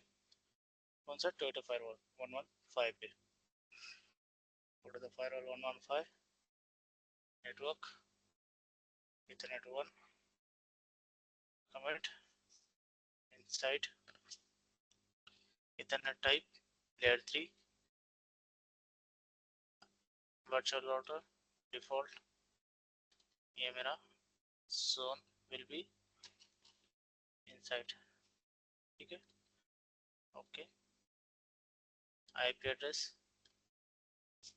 कौन सा टोयोटा फायरवॉल 115 पे. go to the firewall 115 network Ethernet 1 commit inside Ethernet type layer 3 virtual router default. ये मेरा zone will be inside. ठीक है. Okay, IP address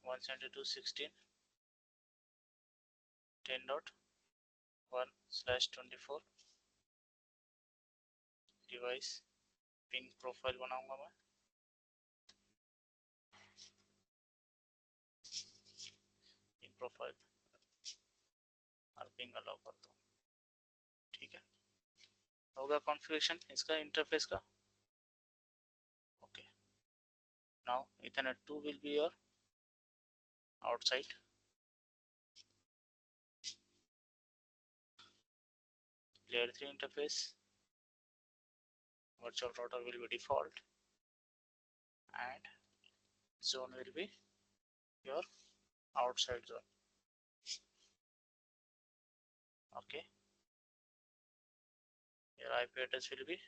172.10.1/24 device ping profile बनाऊंगा मैं. पिंग प्रोफाइल और पिंग अलाउ कर दो. ठीक है. होगा कॉन्फ़िगरेशन इसका इंटरफेस का. Okay. Now Ethernet 2 will be your outside. layer 3 interface. Virtual router will be default and zone will be your outside zone. Okay, your IP address will be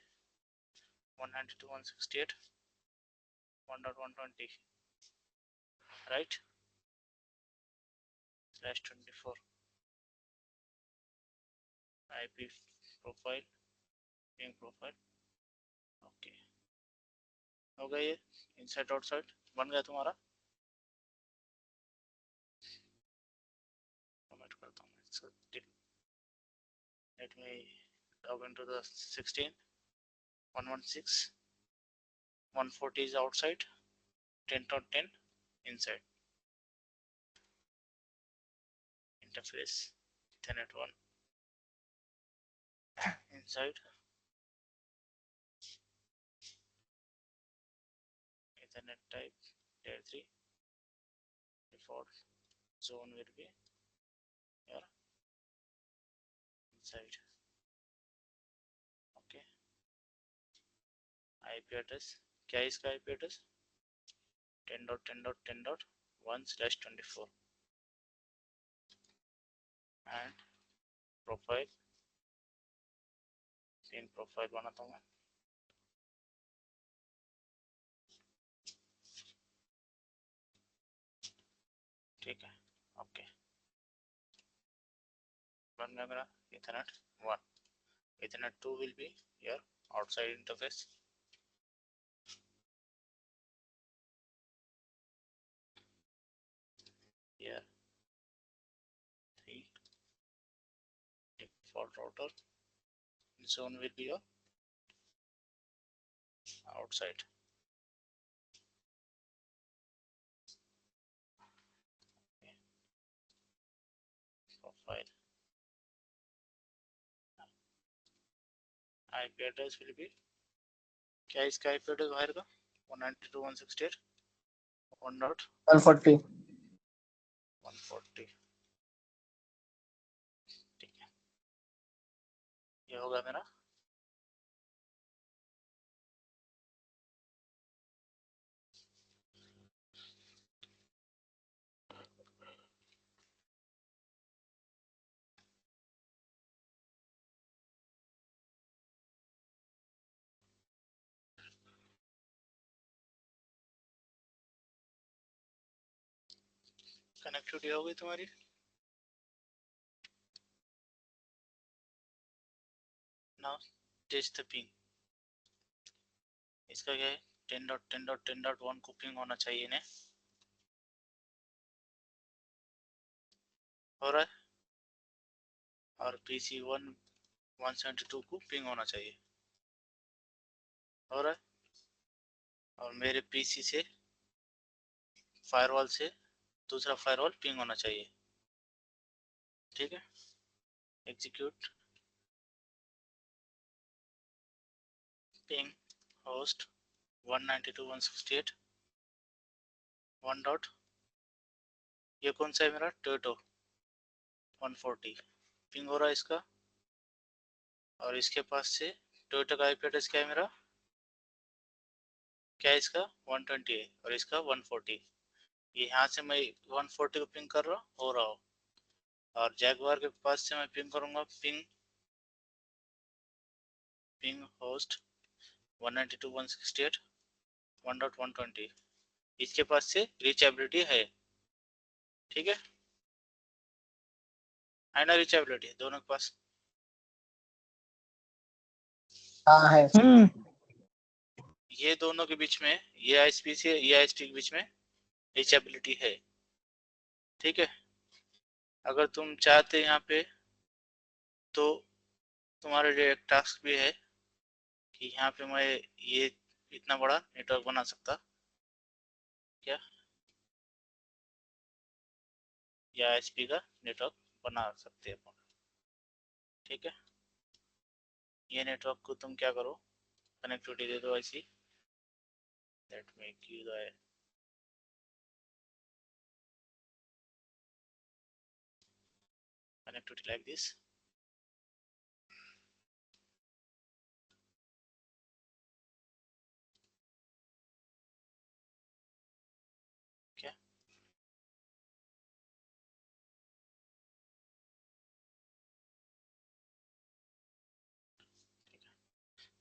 192.168.1.120, right? /24 IP profile, ping profile. Okay, हो गया ये inside outside बन गया तुम्हारा. Comment करता हूँ इसको. Let me log into the 16 116 140 is outside, 10.10 inside. Interface Ethernet 1 inside, Ethernet type layer 3, default zone will be here inside. Okay, IP address क्या है इसका IP address 10.10.10.1/24 and profile pin profile बनाता हूँ मैं. ठीक है, ओके, बन गया मेरा Ethernet 1. Ethernet 2 will be your outside interface. Here 3 default router, zone will be your outside. Okay. Profile IP address will be क्या है इसका IP address बाहर का 192.168.1.140. 140. ठीक है, ये होगा मेरा कनेक्टिविटी हो गई तुम्हारी. Now test the ping. इसका क्या है 10.10.10.1 को पिंग होना चाहिए ने, हो रहा है, और PC 172 को पिंग होना चाहिए, हो रहा है, और मेरे PC से फायरवॉल से दूसरा फायरवॉल पिंग होना चाहिए. ठीक है, एग्जीक्यूट पिंग होस्ट 192.168 1. ये कौन सा है मेरा टोटो 140 पिंग हो रहा है इसका, और इसके पास से टोयोटा का IP एड्रेस क्या है मेरा, क्या है इसका 120 है और इसका 140. ये यहाँ से मैं 140 को पिंग कर रहा हो रहा हूँ, और जैगवार के पास से मैं पिंग करूंगा पिंग होस्ट 192.168 1.120. इसके पास से रीचेबिलिटी है. ठीक है ना, रीचेबिलिटी दोनों के पास. हाँ है. ये दोनों के बीच में, ये ISP से ये ISP के बीच में रीचेबिलिटी है. ठीक है, अगर तुम चाहते यहाँ पे तो तुम्हारे लिए एक टास्क भी है कि यहाँ पे मैं ये इतना बड़ा नेटवर्क बना सकता क्या, या ISP का नेटवर्क बना सकते हैं अपन. ठीक है, ये नेटवर्क को तुम क्या करो, कनेक्टिविटी दे दो ऐसी. Let me give the connectivity like this.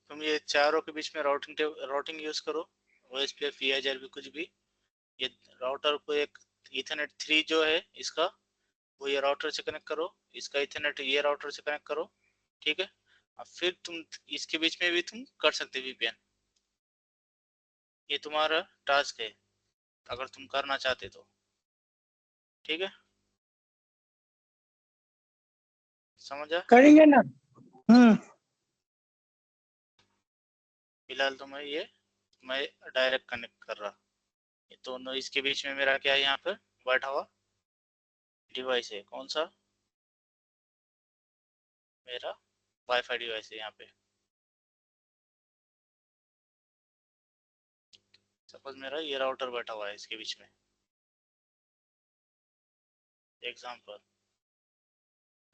तुम ये चारों के बीच में राउटिंग यूज करो, OSPF EIGRP कुछ भी। ये राउटर को एक इथरनेट 3 जो है इसका, वो ये राउटर से कनेक्ट करो, इसका इथरनेट ये राउटर से कनेक्ट करो, ठीक है। अब फिर तुम इसके बीच में भी तुम कर सकते VPN। ये तुम्हारा टास्क है अगर तुम करना चाहते तो, ठीक है, समझा। करेंगे ना। फिलहाल तो मैं डायरेक्ट कनेक्ट कर रहा, ये दोनों इसके बीच में मेरा क्या है, यहाँ पर बैठा हुआ डिवाइस है, कौन सा, मेरा वाईफाई डिवाइस है यहाँ पे। सपोज मेरा ये राउटर बैठा हुआ है इसके बीच में, एग्जाम्पल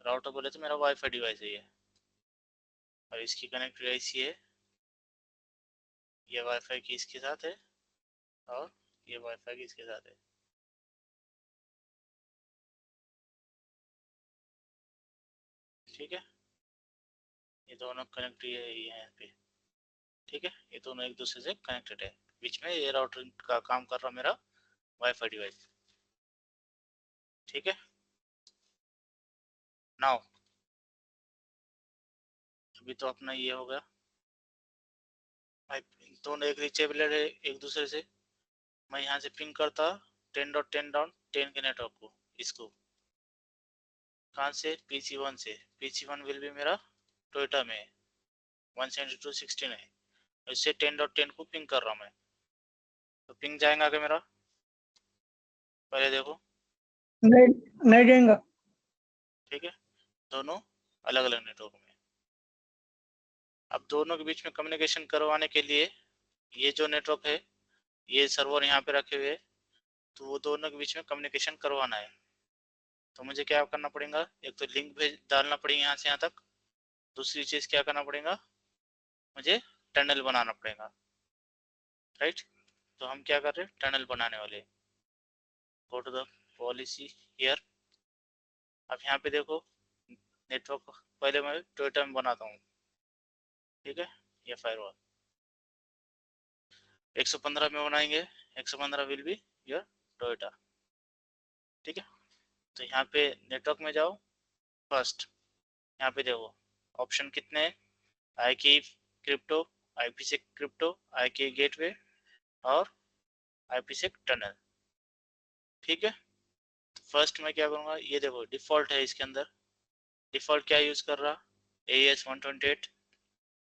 राउटर बोले तो मेरा वाईफाई डिवाइस है ये, और इसकी कनेक्ट ऐसी है, ये वाईफाई की इसके साथ है और ये वाईफाई की इसके साथ है, ठीक है। ये दोनों कनेक्ट ये है यहाँ पे, ठीक है, ये दोनों एक दूसरे से कनेक्टेड है, बीच में ये राउटर का काम कर रहा मेरा वाईफाई डिवाइस, ठीक है। नाउ अभी तो अपना ये होगा, दोनों एक रीचेबल है एक दूसरे से। मैं यहाँ से पिंग करता 10.10 डाउन 10 के नेटवर्क को, इसको कहाँ से, PC1 से। PC1 विल भी मेरा टोयोटा में 172.16 है, इससे 10.10 को पिंग कर रहा मैं, तो पिंग जाएगा क्या मेरा, पहले देखो, नहीं नहीं देंगे। ठीक है, दोनों अलग अलग नेटवर्क में। अब दोनों के बीच में कम्युनिकेशन करवाने के लिए ये जो नेटवर्क है, ये सर्वर यहाँ पे रखे हुए, तो वो दोनों के बीच में कम्युनिकेशन करवाना है, तो मुझे क्या करना पड़ेगा, एक तो लिंक भेज डालना पड़ेगा यहाँ से यहाँ तक, दूसरी चीज क्या करना पड़ेगा, मुझे टनल बनाना पड़ेगा, राइट। तो हम क्या कर रहे हैं, टनल बनाने वाले। Go to the policy here. अब यहाँ पे देखो नेटवर्क पहले मैं टोयोटा में बनाता हूँ, ठीक है, ये फायरवॉल 115 में बनाएंगे, 115 विल बी योर टोयोटा, ठीक है। तो यहाँ पे नेटवर्क में जाओ, फर्स्ट यहाँ पे देखो ऑप्शन कितने हैं, आई की क्रिप्टो, IPsec क्रिप्टो, आई की गेटवे और IPsec टनल, ठीक है। तो फर्स्ट मैं क्या करूँगा, ये देखो डिफॉल्ट है इसके अंदर, डिफॉल्ट क्या यूज कर रहा, AES 128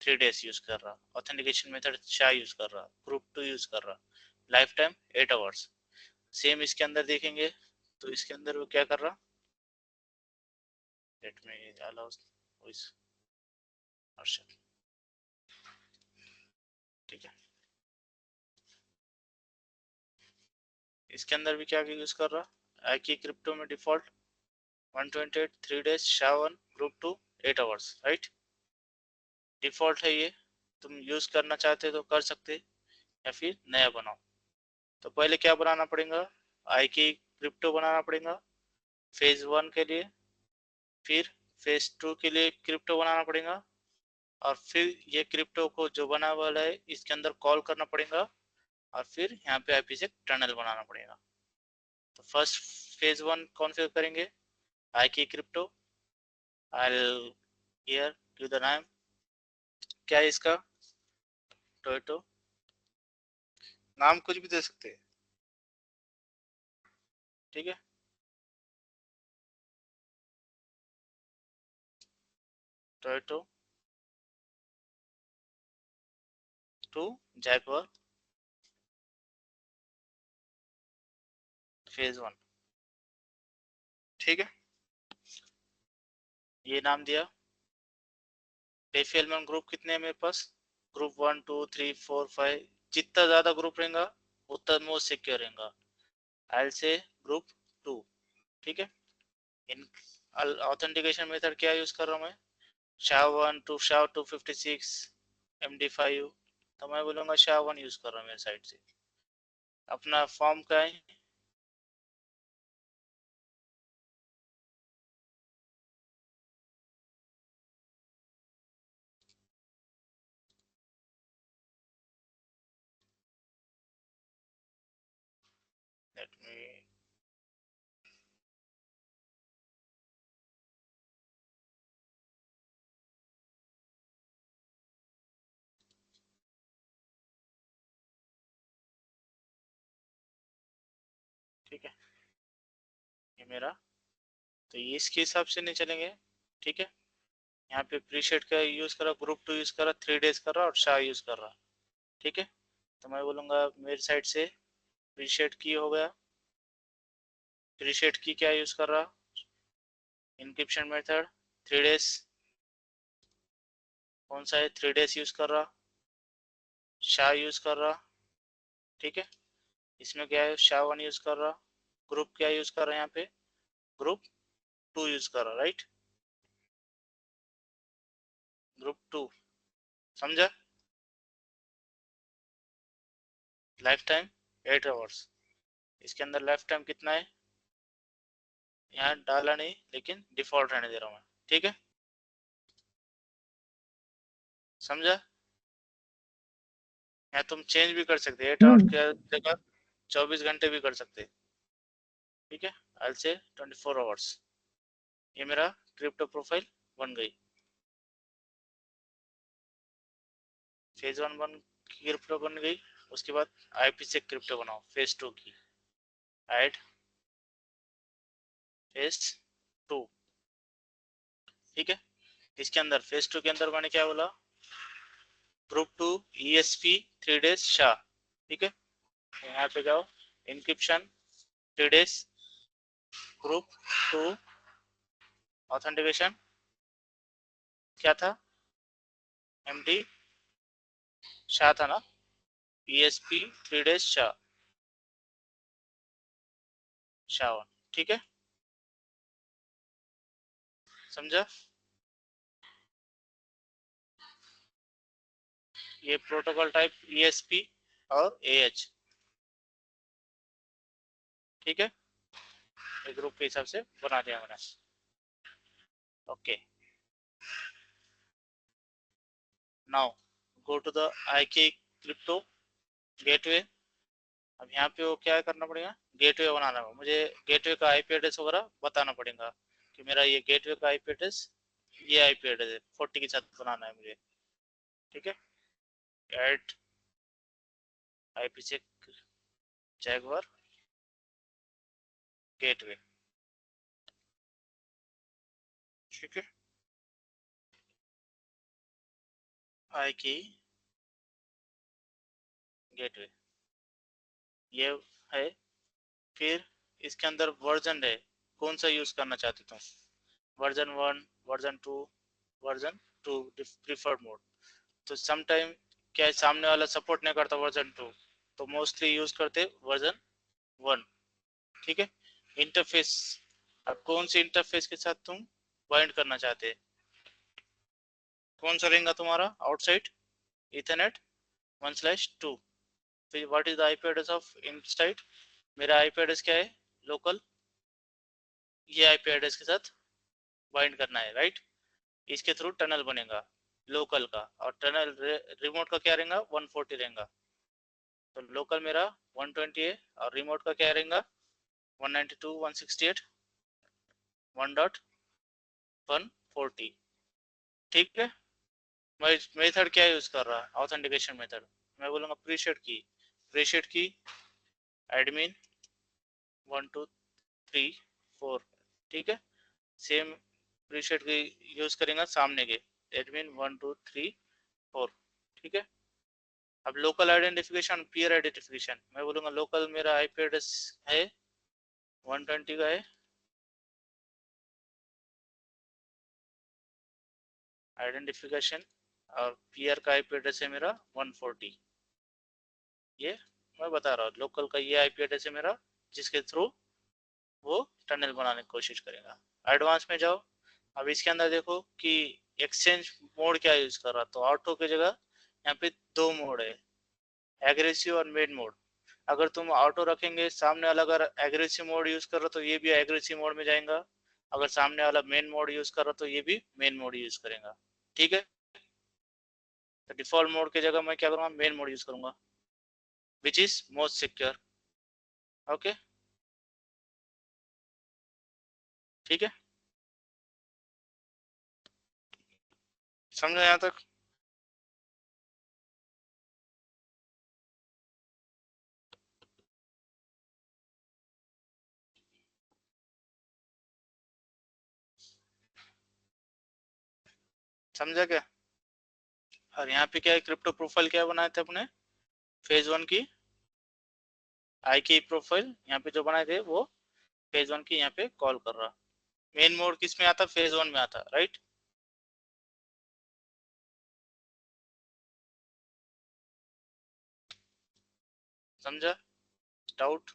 3 days यूज कर रहा, ऑथेंटिकेशन मेथड SHA यूज कर रहा, ग्रुप 2 यूज कर रहा, लाइफ टाइम 8 आवर्स। सेम इसके अंदर देखेंगे तो इसके अंदर वो क्या कर रहा, let me allow voice option, ठीक है। इसके अंदर भी क्या यूज कर रहा, आई की क्रिप्टो में default 128 3 days SHA-1 group 2 8 hours, right, default है ये, तुम यूज करना चाहते तो कर सकते या फिर नया बनाओ। तो पहले क्या बनाना पड़ेगा, आई की क्रिप्टो बनाना पड़ेगा फेज 1 के लिए, फिर फेज 2 के लिए क्रिप्टो बनाना पड़ेगा, और फिर ये क्रिप्टो को जो बना वाला है इसके अंदर कॉल करना पड़ेगा, और फिर यहाँ पे IPsec टनल बनाना पड़ेगा। तो फर्स्ट फेज 1 कॉन्फ़िगर करेंगे, आई की crypto, I hear give the नाम, क्या है इसका, टोयोटो, नाम कुछ भी दे सकते हैं, ठीक है। टोयोटो टू जयपुर फेज 1, ठीक है, ये नाम दिया। डेफी ग्रुप कितने हैं मेरे पास, ग्रुप 1 2 3 4 5, जितना ज्यादा ग्रुप रहेगा उतना मोस्ट सिक्योर रहेगा, आई से ग्रुप 2, ठीक है। इन ऑथेंटिकेशन मेथड क्या यूज कर रहा हूँ मैं, SHA-1 टू SHA-256 MD5, तो मैं बोलूँगा SHA-1 यूज कर रहा हूँ मेरे साइड से। अपना फॉर्म का है, let me ठीक है, ये मेरा, तो ये इसके हिसाब से नहीं चलेंगे, ठीक है। यहाँ पे प्रीसेट का यूज करा, ग्रुप 2 यूज करा, 3 डेज कर रहा और शाह यूज कर रहा, ठीक है। तो मैं बोलूंगा मेरी साइड से प्रीसेट की हो गया, प्रीसेट की क्या यूज कर रहा, इंक्रिप्शन मेथड 3 डेज, कौन सा है 3 डेज यूज कर रहा, शाह यूज कर रहा, ठीक है। इसमें क्या है, SHA-1 यूज कर रहा, ग्रुप क्या यूज कर रहा है यहाँ पे, ग्रुप 2 यूज कर रहा, राइट, ग्रुप 2, समझा। लाइफ टाइम 8 आवर्स, इसके अंदर लाइफ टाइम कितना है, यहाँ डाला नहीं लेकिन डिफॉल्ट रहने दे रहा हूँ मैं, ठीक है, समझा। यहाँ तुम चेंज भी कर सकते, 8 आवर्स की जगह 24 घंटे भी कर सकते, ठीक है। आज से 24 आवर्स, ये मेरा क्रिप्टो प्रोफाइल बन गई, फेज 1 बन क्रिप्टो बन गई। उसके बाद आईपी से क्रिप्टो बनाओ, फेज 2 की, ऐड फेज 2, ठीक है। इसके अंदर फेज 2 के अंदर मैंने क्या बोला, ग्रुप 2 ESP 3 डेज शाह, ठीक है। यहाँ पे जाओ, इंक्रिप्शन 3 डेज, ग्रुप 2 ऑथेंटिकेशन क्या था, MD शाह था ना, ESP 3 डेज शाह, SHA-1, ठीक है, समझा। ये प्रोटोकॉल टाइप ESP और AH, ठीक है, ये ग्रुप के हिसाब से बना दिया मैंने, okay. Now go to the IK crypto gateway. अब यहाँ पे वो क्या करना पड़ेगा, गेटवे बनाना है मुझे, गेटवे का IP एड्रेस वगैरह बताना पड़ेगा कि मेरा ये गेटवे का IP एड्रेस, ये IP एड्रेस है 40 के साथ बनाना है मुझे, ठीक है। ऐड IPsec जैगुआर गेटवे, ठीक है, IK गेटवे ये है। फिर इसके अंदर वर्जन है, कौन सा यूज करना चाहते तुम, version 1, version 2, version 2 preferred mode. तो समटाइम क्या है, सामने वाला सपोर्ट नहीं करता वर्जन 2, तो मोस्टली यूज करते वर्जन 1, ठीक है। इंटरफेस, अब कौन सी इंटरफेस के साथ तुम बाइंड करना चाहते हैं, कौन सा रहेगा तुम्हारा, आउटसाइड इथरनेट 1/2। फिर what is the IP address of inside, मेरा IP एड्रेस क्या है, लोकल, ये IP एड्रेस के साथ बाइंड करना है, राइट। इसके थ्रू टनल बनेगा लोकल का, और टनल रिमोट का क्या रहेगा, 140 रहेगा। तो लोकल मेरा 120 है और रिमोट का क्या रहेगा, 192 168 1.140, ठीक है। मैं मेथड क्या यूज कर रहा, ऑथेंटिकेशन मेथड, मैं बोलूंगा प्रीसेट की एडमिन 1 2 3 4, ठीक है। सेम प्रीसेट की यूज करेंगे सामने के, एडमिन 1 2 3 4, ठीक है। अब लोकल आइडेंटिफिकेशन, पीयर आइडेंटिफिकेशन, मैं बोलूंगा लोकल मेरा IP एड्रेस है 120 का है, आइडेंटिफिकेशन, और पीयर का IP एड्रेस है मेरा 140, ये मैं बता रहा हूँ, लोकल का ये IP एड्रेस है मेरा, जिसके थ्रू वो टनल बनाने की कोशिश करेगा। एडवांस में जाओ, अब इसके अंदर देखो कि एक्सचेंज मोड क्या यूज कर रहा, तो ऑटो की जगह यहाँ पे 2 मोड है, एग्रेसिव और मेन मोड। अगर तुम ऑटो रखेंगे, सामने वाला अगर एग्रेसिव मोड यूज कर रहा तो ये भी एग्रेसिव मोड में जाएगा, अगर सामने वाला मेन मोड यूज कर रहा तो ये भी मेन मोड यूज करेगा, ठीक है। तो डिफॉल्ट मोड की जगह मैं क्या करूंगा, मेन मोड यूज करूंगा, which is most secure, okay, ठीक है, समझो यहाँ तक। समझा क्या? और यहाँ पे क्या है, क्रिप्टो प्रोफाइल क्या बनाए थे अपने, फेज 1 की आई की प्रोफाइल यहाँ पे जो बनाए थे वो फेज 1 की यहाँ पे कॉल कर रहा। मेन मोड किस में आता, फेज 1 में आता, राइट? समझा? डाउट?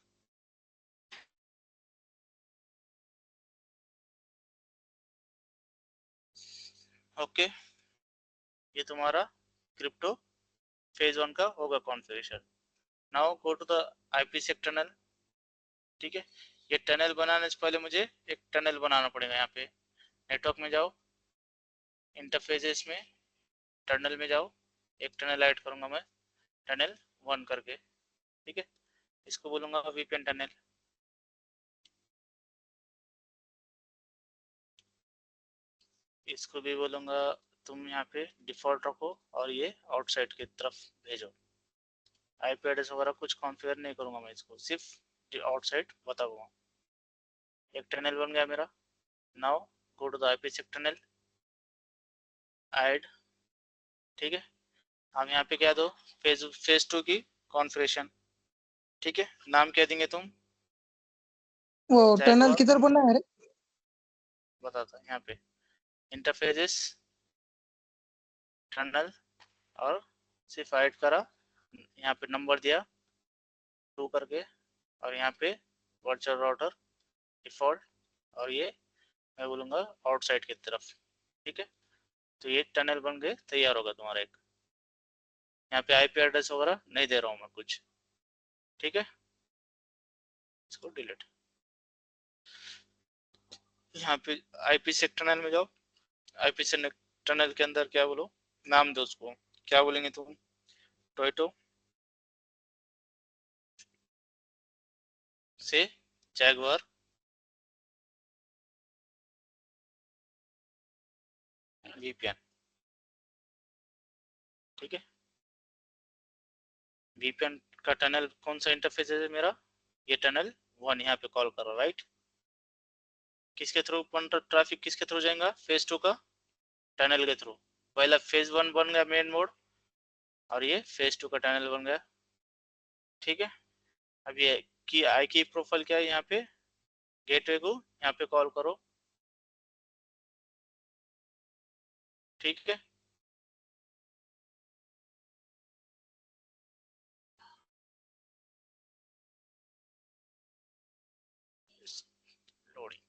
ओके, ये तुम्हारा क्रिप्टो फेज 1 का होगा configuration. Now go to the IPsec tunnel. ठीक है, ये टनल बनाने से पहले मुझे एक टनल बनाना पड़ेगा। यहाँ पे नेटवर्क में जाओ, इंटरफेसेस में टनल में जाओ, एक टनल ऐड करूंगा मैं, टनल 1 करके। ठीक है, इसको बोलूंगा वीपीएन टनल। इसको भी बोलूंगा तुम यहाँ पे डिफॉल्ट रखो और ये आउटसाइड की तरफ भेजो। आईपी एड्रेस वगैरह कुछ कॉन्फ़िगर नहीं करूंगा मैं, इसको सिर्फ आउटसाइड बताऊंगा। एक टनल बन गया मेरा। Now go to the IPsec tunnel, add. ठीक है, हम यहाँ पे क्या दो, फेज 2 की कॉन्फ़िगरेशन। ठीक है, नाम क्या देंगे तुम, वो टनल जैगवार। किधर बना है रे? बताता यहाँ पे इंटरफेसेस टनल, और सिर्फ ऐड करा, यहाँ पे नंबर दिया 2 करके, और यहाँ पे वर्चुअल राउटर डिफॉल्ट, और ये मैं बोलूँगा आउटसाइड की तरफ। ठीक है, तो ये टनल बन के तैयार होगा तुम्हारा एक। यहाँ पे आईपी एड्रेस वगैरह नहीं दे रहा हूँ मैं कुछ। ठीक है, इसको डिलीट। यहाँ पे आईपी सेक टनल में जाओ, आईपी सेक टनल के अंदर क्या बोलो, नाम दो उसको, क्या बोलेंगे तुम, टोयोटो से जैगवार वीपीएन। ठीक है, वीपीएन का टनल कौन सा इंटरफेस है मेरा, ये टनल 1 यहाँ पे कॉल कर रहा, राइट? किसके थ्रू ट्रैफिक किसके थ्रू जाएगा, फेज 2 का टनल के थ्रू। पहला फेज 1 बन गया मेन मोड, और ये फेज 2 का टनल बन गया। ठीक है, अब ये की आई की प्रोफाइल क्या है, यहाँ पे गेटवे को यहाँ पे कॉल करो। ठीक है, लोडिंग।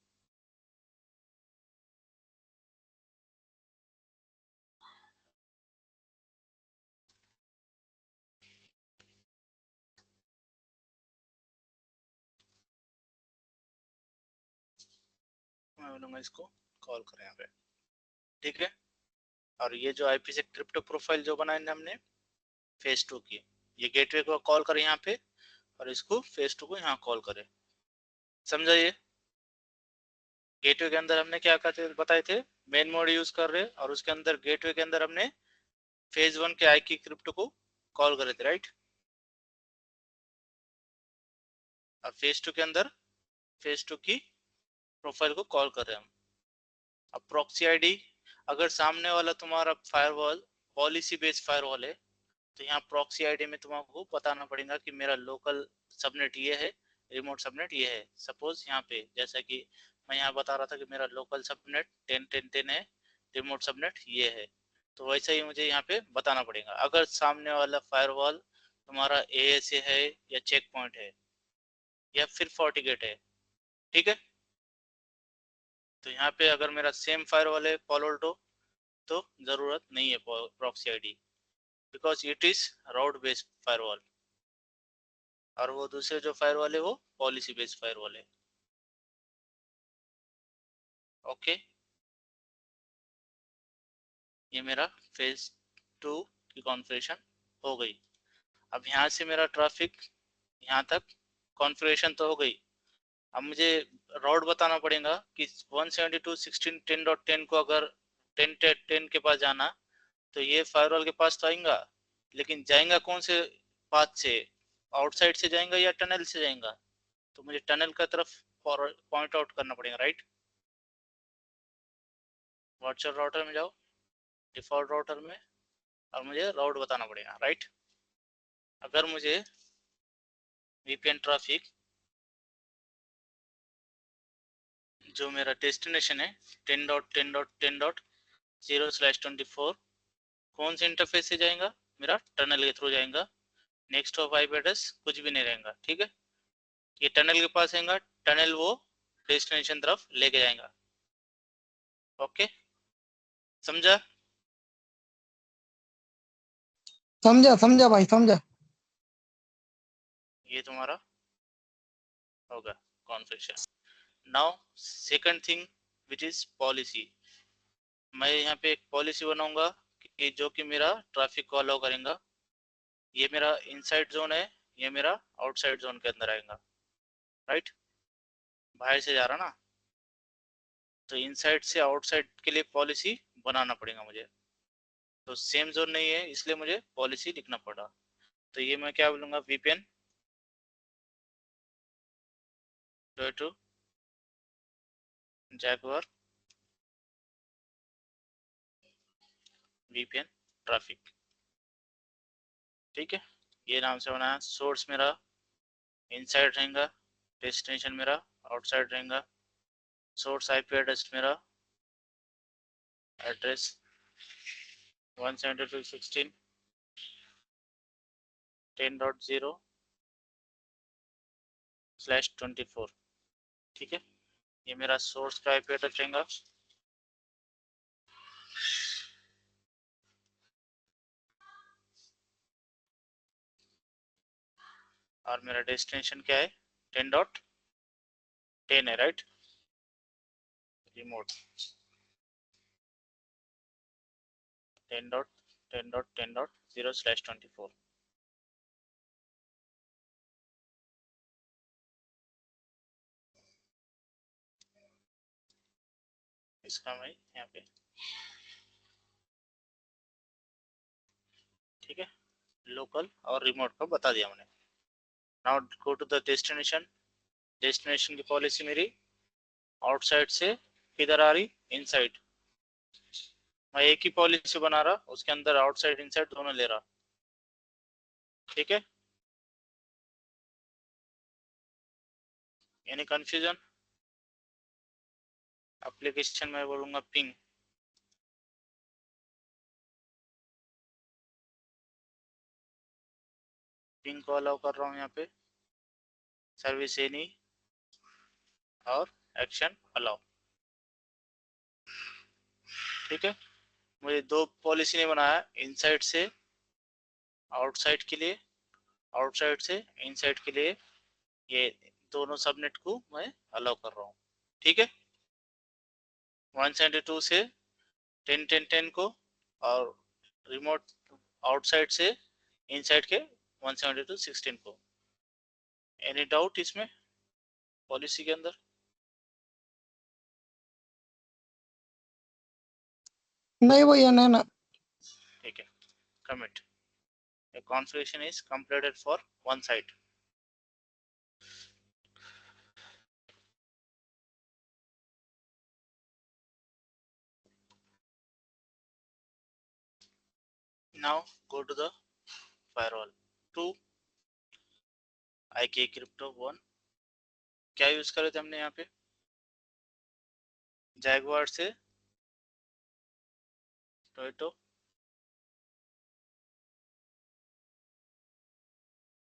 मैं बोलूंगा इसको कॉल करें यहाँ पे। ठीक है, और ये जो आईपी से क्रिप्टो प्रोफाइल जो बनाए हमने फेज 2 की, ये गेटवे को कॉल करें यहाँ पे, और इसको फेज 2 को यहाँ कॉल करें। समझा? ये गेटवे के अंदर हमने क्या करते बताए थे, मेन मोड यूज कर रहे, और उसके अंदर गेटवे के अंदर हमने फेज 1 के आई की क्रिप्टो को कॉल करे थे, राइट? अब फेज 2 के अंदर फेज 2 की प्रोफाइल को कॉल कर रहे हैं हम। अब प्रॉक्सी आईडी, अगर सामने वाला तुम्हारा फायरवॉल पॉलिसी बेस्ड फायरवॉल है, तो यहाँ प्रॉक्सी आईडी में तुमको बताना पड़ेगा कि मेरा लोकल सबनेट ये है, रिमोट सबनेट ये है। सपोज यहाँ पे जैसा कि मैं यहाँ बता रहा था कि मेरा लोकल सबनेट 10.10.10 है, रिमोट सबनेट ये है, तो वैसे ही मुझे यहाँ पे बताना पड़ेगा। अगर सामने वाला फायरवॉल तुम्हारा एएसए है, या चेक पॉइंट है, या फिर फोर्टिगेट है। ठीक है, तो यहाँ पे अगर मेरा सेम फायरवॉल है पोलोल्टो, तो जरूरत नहीं है proxy ID, because it is route based firewall, और वो दूसरे जो फायरवॉल है वो पॉलिसी बेस्ड फायरवॉल है। ओके, ये मेरा फेज 2 की कॉन्फ़िगरेशन हो गई। अब यहाँ से मेरा ट्रैफिक यहाँ तक कॉन्फ़िगरेशन तो हो गई। अब मुझे राउट बताना पड़ेगा कि 172.16.10.10 को अगर 10 के पास जाना तो ये फायरवॉल के पास तो आएगा, लेकिन जाएगा कौन से पाथ से? आउटसाइड से जाएगा या टनल से जाएगा? तो मुझे टनल का तरफ पॉइंट आउट करना पड़ेगा, राइट। वर्चुअल राउटर में जाओ, डिफॉल्ट राउटर में, और मुझे राउट बताना पड़ेगा, राइट। अगर मुझे वीपीएन ट्रैफिक जो मेरा डेस्टिनेशन है 10.10.10.0/24 कौन से इंटरफेस से जाएगा? मेरा टनल के थ्रू जाएगा। नेक्स्ट ऑफ आईपी एड्रेस कुछ भी नहीं रहेगा, ठीक है। ये टनल के पास आएगा, टनल वो डेस्टिनेशन तरफ लेके जाएगा। ओके, समझा? समझा समझा भाई समझा। ये तुम्हारा होगा configuration. Now second thing which is policy. मैं यहाँ पे एक पॉलिसी बनाऊंगा कि जो कि मेरा ट्रैफिक को अलाउ करेगा। ये मेरा इनसाइड जोन है, ये मेरा आउटसाइड जोन के अंदर आएगा, राइट। बाहर से जा रहा ना, तो इनसाइड से आउटसाइड के लिए पॉलिसी बनाना पड़ेगा मुझे। तो सेम जोन नहीं है, इसलिए मुझे पॉलिसी लिखना पड़ा। तो ये मैं क्या बोलूँगा, VPN to Jaguar VPN traffic, ठीक है। ये नाम से बनाया। सोर्स मेरा इनसाइड रहेगा, डेस्टिनेशन मेरा आउटसाइड रहेगा। सोर्स आईपी एड्रेस मेरा एड्रेस 172.16.10.0/24, ठीक है। ये मेरा सोर्स का आईपी एड्रेस रहेगा। और मेरा डेस्टिनेशन क्या है? 10.10 है, राइट। रिमोट 10.10.10.0/24। इसका मैं यहाँ पे, ठीक है, लोकल और रिमोट का बता दिया मैंने। Now go to the destination. Destination की पॉलिसी मेरी आउटसाइड से किधर आ रही? इनसाइड। मैं एक ही पॉलिसी बना रहा, उसके अंदर आउटसाइड इनसाइड दोनों ले रहा, ठीक है। यानी कंफ्यूजन? एप्लीकेशन में बोलूंगा पिंग, पिंग को अलाउ कर रहा हूँ यहाँ पे, सर्विस एनी और एक्शन अलाउ, ठीक है। मुझे दो पॉलिसी नहीं बनाया, इनसाइड से आउटसाइड के लिए, आउटसाइड से इनसाइड के लिए। ये दोनों सबनेट को मैं अलाउ कर रहा हूँ, ठीक है। 172 से 10.10.10 को, और रिमोट आउटसाइड से इनसाइड के 172.16 को। एनी डाउट इसमें पॉलिसी के अंदर? नहीं भैया नहीं ना। ठीक है, commit. A configuration is completed for one site. Now go to the firewall. 2 IK Crypto 1 क्या यूज करे थे हमने यहाँ पे? जैगुआर से टोयोटो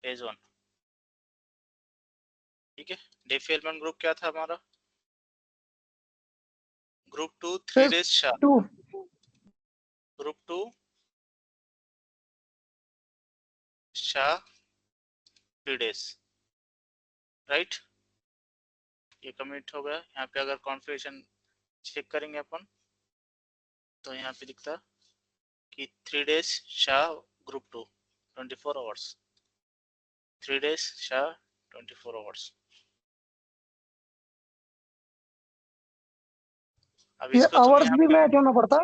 फेज 1, ठीक है। डिफेलमेंट ग्रुप क्या था हमारा? Group 2 3 Phase days Shah, 2 group 2 Shah 3 days, right. ये कमिट हो गया। यहाँ पे अगर कॉन्फ़िगरेशन चेक करेंगे अपन, तो यहाँ पे दिखता कि 3 days Shah group 2 24 hours, 3 days Shah 24 hours. अब ये इसको तुम आवर्स यहाँ भी पे मैच होना पड़ता है।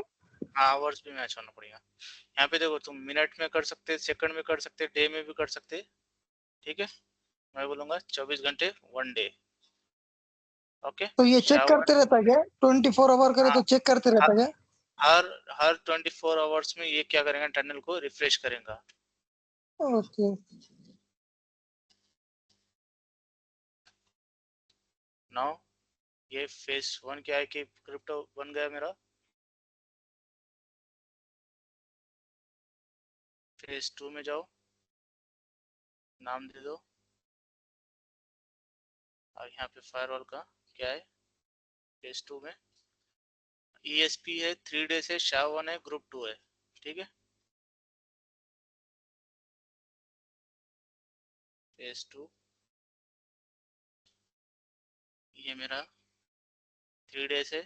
हाँ आवर्स भी मैच होना पड़ेगा। यहाँ पे देखो तुम मिनट में कर सकते, सेकंड में कर सकते, डे में भी कर सकते। ठीक है, मैं बोलूंगा 24 घंटे 1 डे। ओके, तो ये चेक करते रहता है क्या? 24 आवर करे हाँ, तो चेक करते रहता है क्या? हर हर 24 आवर्स में ये क्या करेगा, टनल को रिफ्रेश करेगा। ओके। नाउ ये फेज 1 क्या है कि क्रिप्टो बन गया मेरा। फेज 2 में जाओ, नाम दे दो, और यहाँ पे फायरवॉल का क्या है फेज 2 में ESP है, 3 डेज है, SHA-1 है, ग्रुप 2 है। ठीक है, फेज 2 ये मेरा 3 डेज है,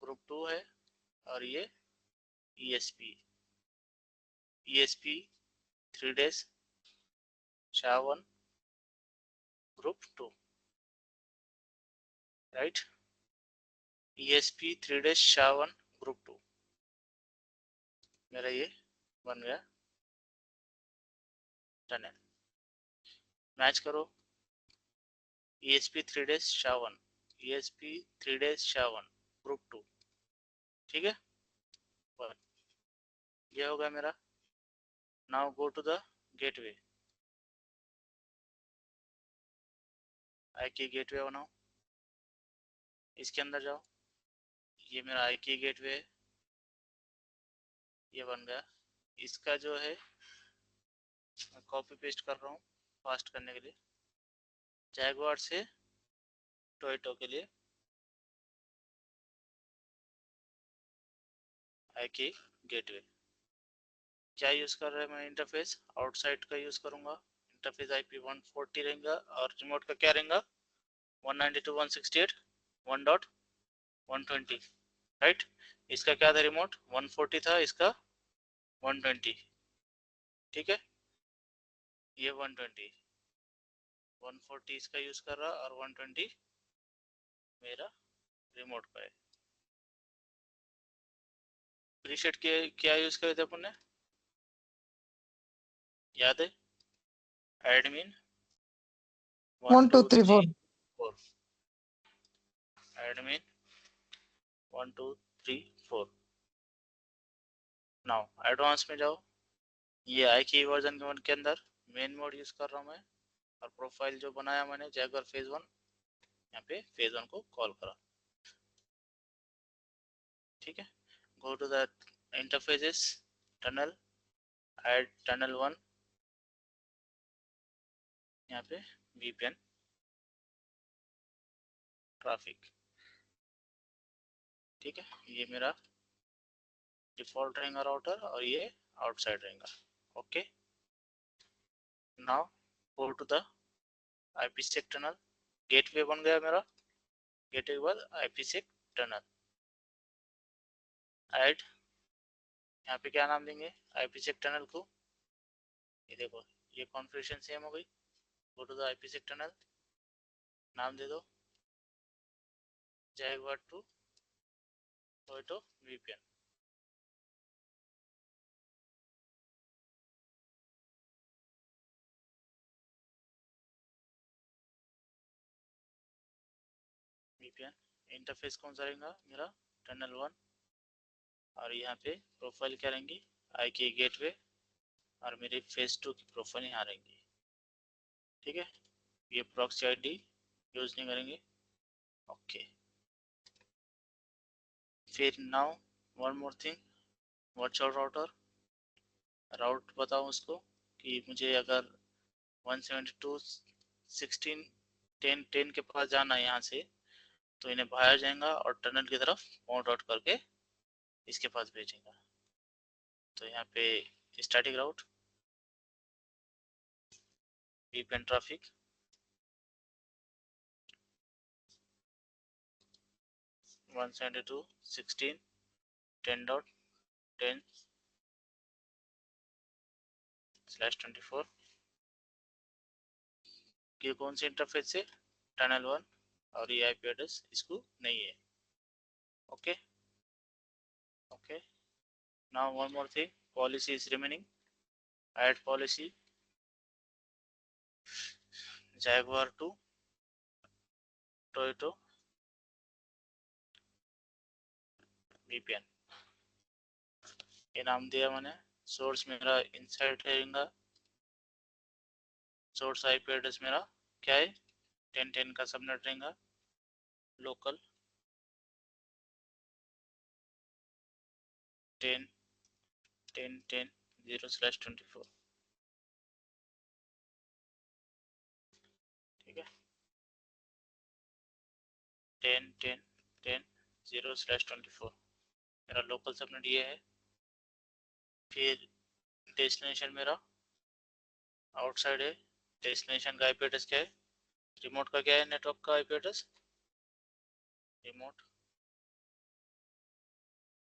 ग्रुप 2 है, और ये ESP 3 days, SHA-1, group 2, right. ESP 3 days, SHA-1, group 2 मेरा ये बन गया टनल। मैच करो ESP 3 days SHA-1, ESP 3 days SHA-1, group 2। ठीक है, ये होगा मेरा। Now go to the gateway, IKE gateway बनाओ, इसके अंदर जाओ, ये मेरा आई की गेटवे है, ये बन गया। इसका जो है मैं कॉपी पेस्ट कर रहा हूँ फास्ट करने के लिए, जैगवार से टोयोटो के लिए आई की गेटवे। क्या यूज कर रहा है मैं इंटरफेस, आउटसाइड का यूज करूंगा। इंटरफेस IP 140 रहेगा, और रिमोट का क्या रहेगा 192.168.1.120, राइट। इसका क्या था रिमोट 140 था, इसका 120। ठीक है, ये 140 इसका यूज कर रहा, और 120 मेरा रिमोट का है। प्रीसेट के क्या यूज करे थे अपन ने, याद है, एडमिन 1 1 2 2 3 3 4। 4, एडमिन 1 2 3 4। नाउ एडवांस में जाओ, ये आई की वर्जन के अंदर मेन मोड यूज कर रहा हूँ मैं, और प्रोफाइल जो बनाया मैंने जैगवार फेज 1, यहाँ पे फेज 1 को कॉल करा। ठीक है, go to the interfaces, tunnel, add tunnel 1, यहाँ पे VPN ट्रैफिक। ठीक है, ये मेरा डिफॉल्ट रहेगा राउटर, और ये आउटसाइड रहेगा। Okay, now go to the IPsec tunnel, gateway बन गया मेरा। गेटवे के बाद IPsec टनल ऐड, यहाँ पे क्या नाम देंगे IPsec टनल को, ये देखो ये कॉन्फ़िगरेशन सेम हो गई। Go to the IPsec tunnel, नाम दे दो Jaguar to Toyota VPN। VPN interface कौन सा रहेगा मेरा टनल 1, और यहाँ पे प्रोफाइल क्या रहेंगी आई की गेटवे, और मेरी फेज 2 की प्रोफाइल यहाँ रहेंगी। ठीक है, ये प्रॉक्सी ID यूज नहीं करेंगे। ओके, फिर now one more thing, what's your router, route बताओ उसको कि मुझे अगर 172.16.10 के पास जाना है यहाँ से, तो इन्हें बाहर जाएगा और टनल की तरफ पॉइंट आउट करके इसके पास भेजेगा। तो यहाँ पे स्टैटिक राउट, VPN ट्रैफिक, 172.16.10/24 ये कौन से इंटरफेस से, टनल 1, और ये आईपी एड्रेस इसको नहीं है। Okay okay, now one more thing, policy is remaining, add policy Jaguar to Toyota VPN, ये नाम दिया मैंने। सोर्स मेरा इनसाइड रहेगा, सोर्स आईपी एड्रेस मेरा क्या है, 1010 का सबनेट रहेगा, लोकल 10.10.10.0/24, ठीक है, 10.10.10.0/24 मेरा लोकल सबनेट ये है। फिर डेस्टिनेशन मेरा आउटसाइड है, डेस्टिनेशन का आईपी एड्रेस क्या है, रिमोट का क्या है, नेटवर्क का आईपी एड्रेस, रिमोट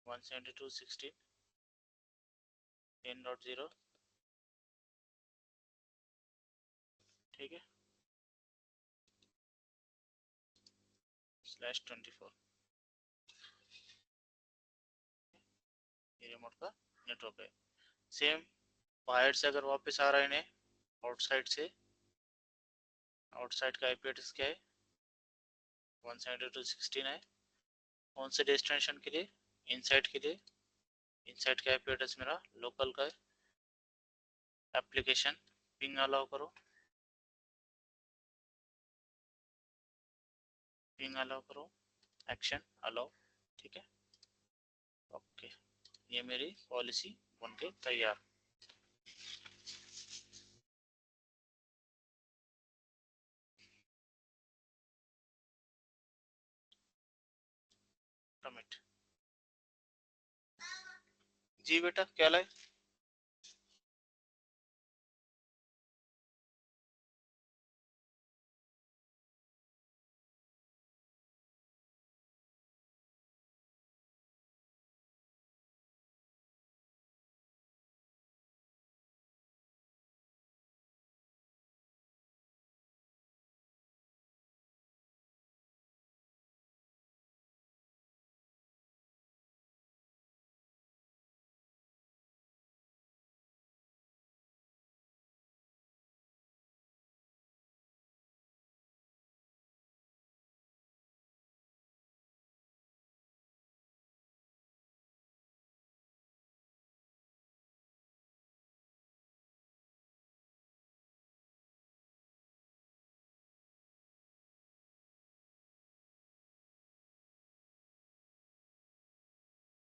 172.16.10.0, ठीक है, /24, ये रिमोट का नेटवर्क है। सेम बाहर से अगर वापस आ रहे हैं आउटसाइड से, आउटसाइड का आईपी एड्रेस क्या है, 172.16 है। कौन से डेस्टिनेशन के लिए, इनसाइड के लिए, इनसाइड का आईपी एड्रेस मेरा लोकल का है। एप्लीकेशन पिंग अलाउ करो, पिंग अलाउ करो, एक्शन अलाउ, ठीक है, ओके, ये मेरी पॉलिसी बनके तैयार। कमिट, जी बेटा क्या लाए,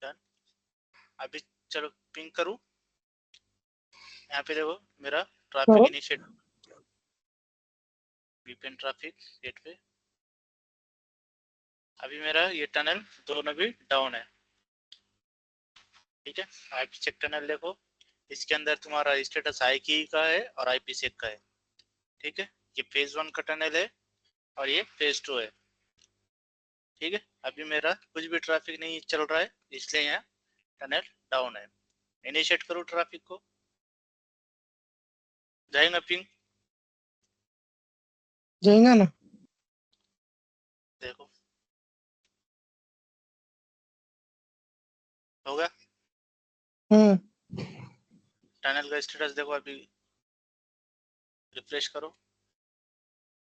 डन। अभी चलो पिंग करूं, यहाँ पे देखो मेरा traffic initiate, VPN traffic gateway, अभी मेरा ये टनल दोनों भी डाउन है, ठीक है। आईपी चेक टनल देखो, इसके अंदर तुम्हारा स्टेटस आई की का है और आईपी सेक का है, ठीक है। ये फेज 1 का टनल है और ये फेज 2 है, ठीक है। अभी मेरा कुछ भी ट्रैफिक नहीं चल रहा है, इसलिए यहाँ टनल डाउन है। इनिशिएट करो ट्रैफिक को, जाएगा पिंग, जाएगा ना, देखो होगा, टनल का स्टेटस देखो, अभी रिफ्रेश करो,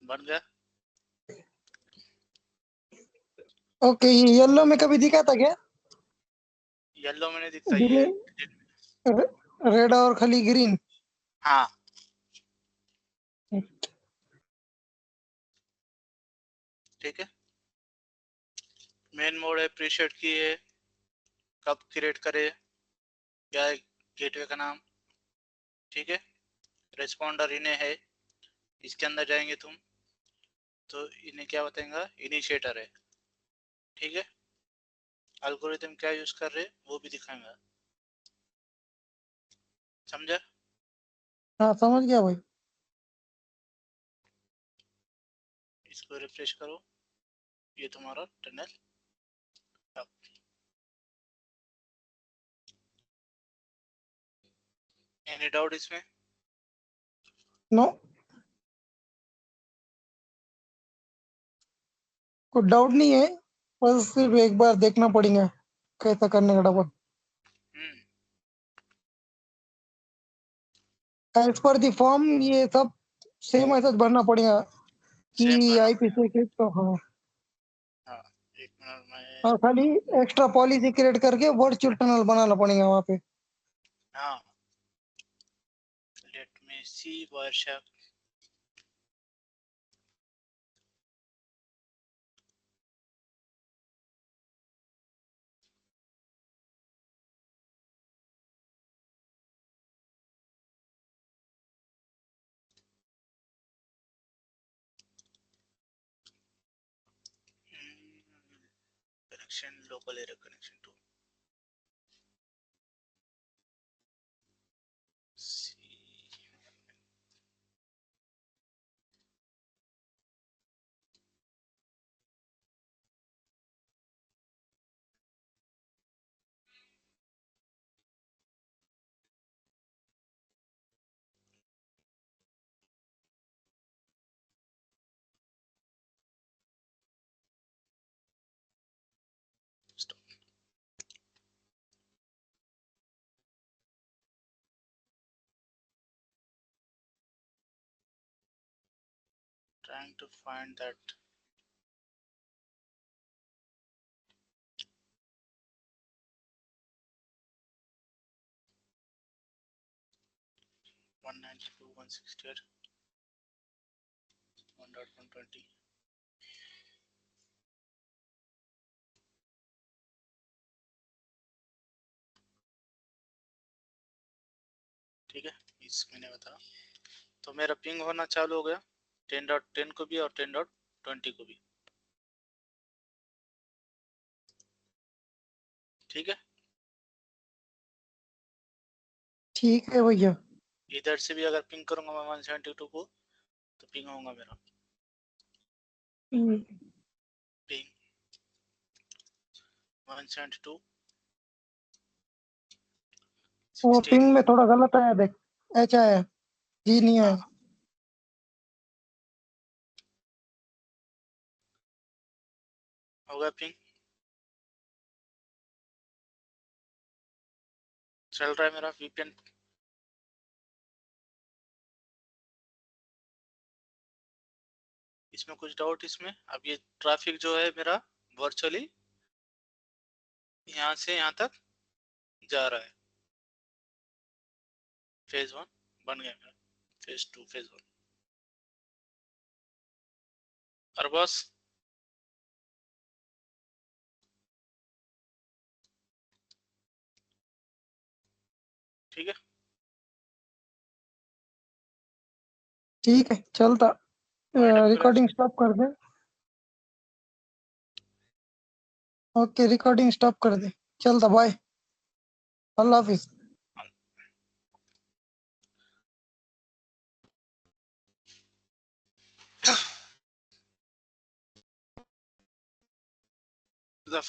बन गया। ओके। ये येलो में कभी दिखा था क्या, येलो में नहीं दिखता ये, रेड और खाली ग्रीन, हाँ ठीक है। मेन मोड है, प्रीसेट की है, कब क्रिएट करे, क्या है गेटवे का नाम, ठीक है। रिस्पॉन्डर इन्हें है, इसके अंदर जाएंगे तुम तो इन्हें क्या बताएंगा, इनिशिएटर है, ठीक है। एल्गोरिथम क्या यूज कर रहे वो भी दिखाएंगा, समझा। हाँ समझ गया भाई। इसको रिफ्रेश करो, ये तुम्हारा टनल अब, एनी डाउट इसमें, नो, कोई डाउट नहीं है, बस सिर्फ एक बार देखना पड़ेगा कैसा करने का double. Hmm as per the form ये सब सेम ऐसा भरना पड़ेगा सेम कि करना पड़ेगा। आईपीसी के तो हाँ। हाँ, एक मिनट में। हाँ, खाली एक्स्ट्रा पॉलिसी क्रिएट करके वर्चुअल टनल बनाना पड़ेगा वहाँ पे। हाँ, let me see Varsha. Connection, local area connection to see. Trying to find that. One 92, 168, 1.120. ठीक है, इस मैंने बता। तो मेरा पिंग होना चालू हो गया 10.10 को भी और 10.20 को भी। ठीक है, ठीक है भैया। इधर से भी अगर पिंग करूंगा मैं 172 को तो पिंग होगा मेरा। हम्म, पिंग 172, वो 16। पिंग में थोड़ा गलत आया देख, एच आया, जी नहीं आया। हाँ, होगा पिंग। चल रहा है मेरा वीपीएन। इसमें कुछ डाउट इसमें? अब ये ट्रैफिक जो है मेरा वर्चुअली यहाँ से यहाँ तक जा रहा है। फेज 1 बन गया मेरा, फेज 2, फेज 1। और बस ठीक है। ठीक है चलता, वाइंड अप करें रिकॉर्डिंग इसको। स्टॉप कर दे। ओके, रिकॉर्डिंग स्टॉप कर दे, चलता, बाय, अल्लाह हाफिज। The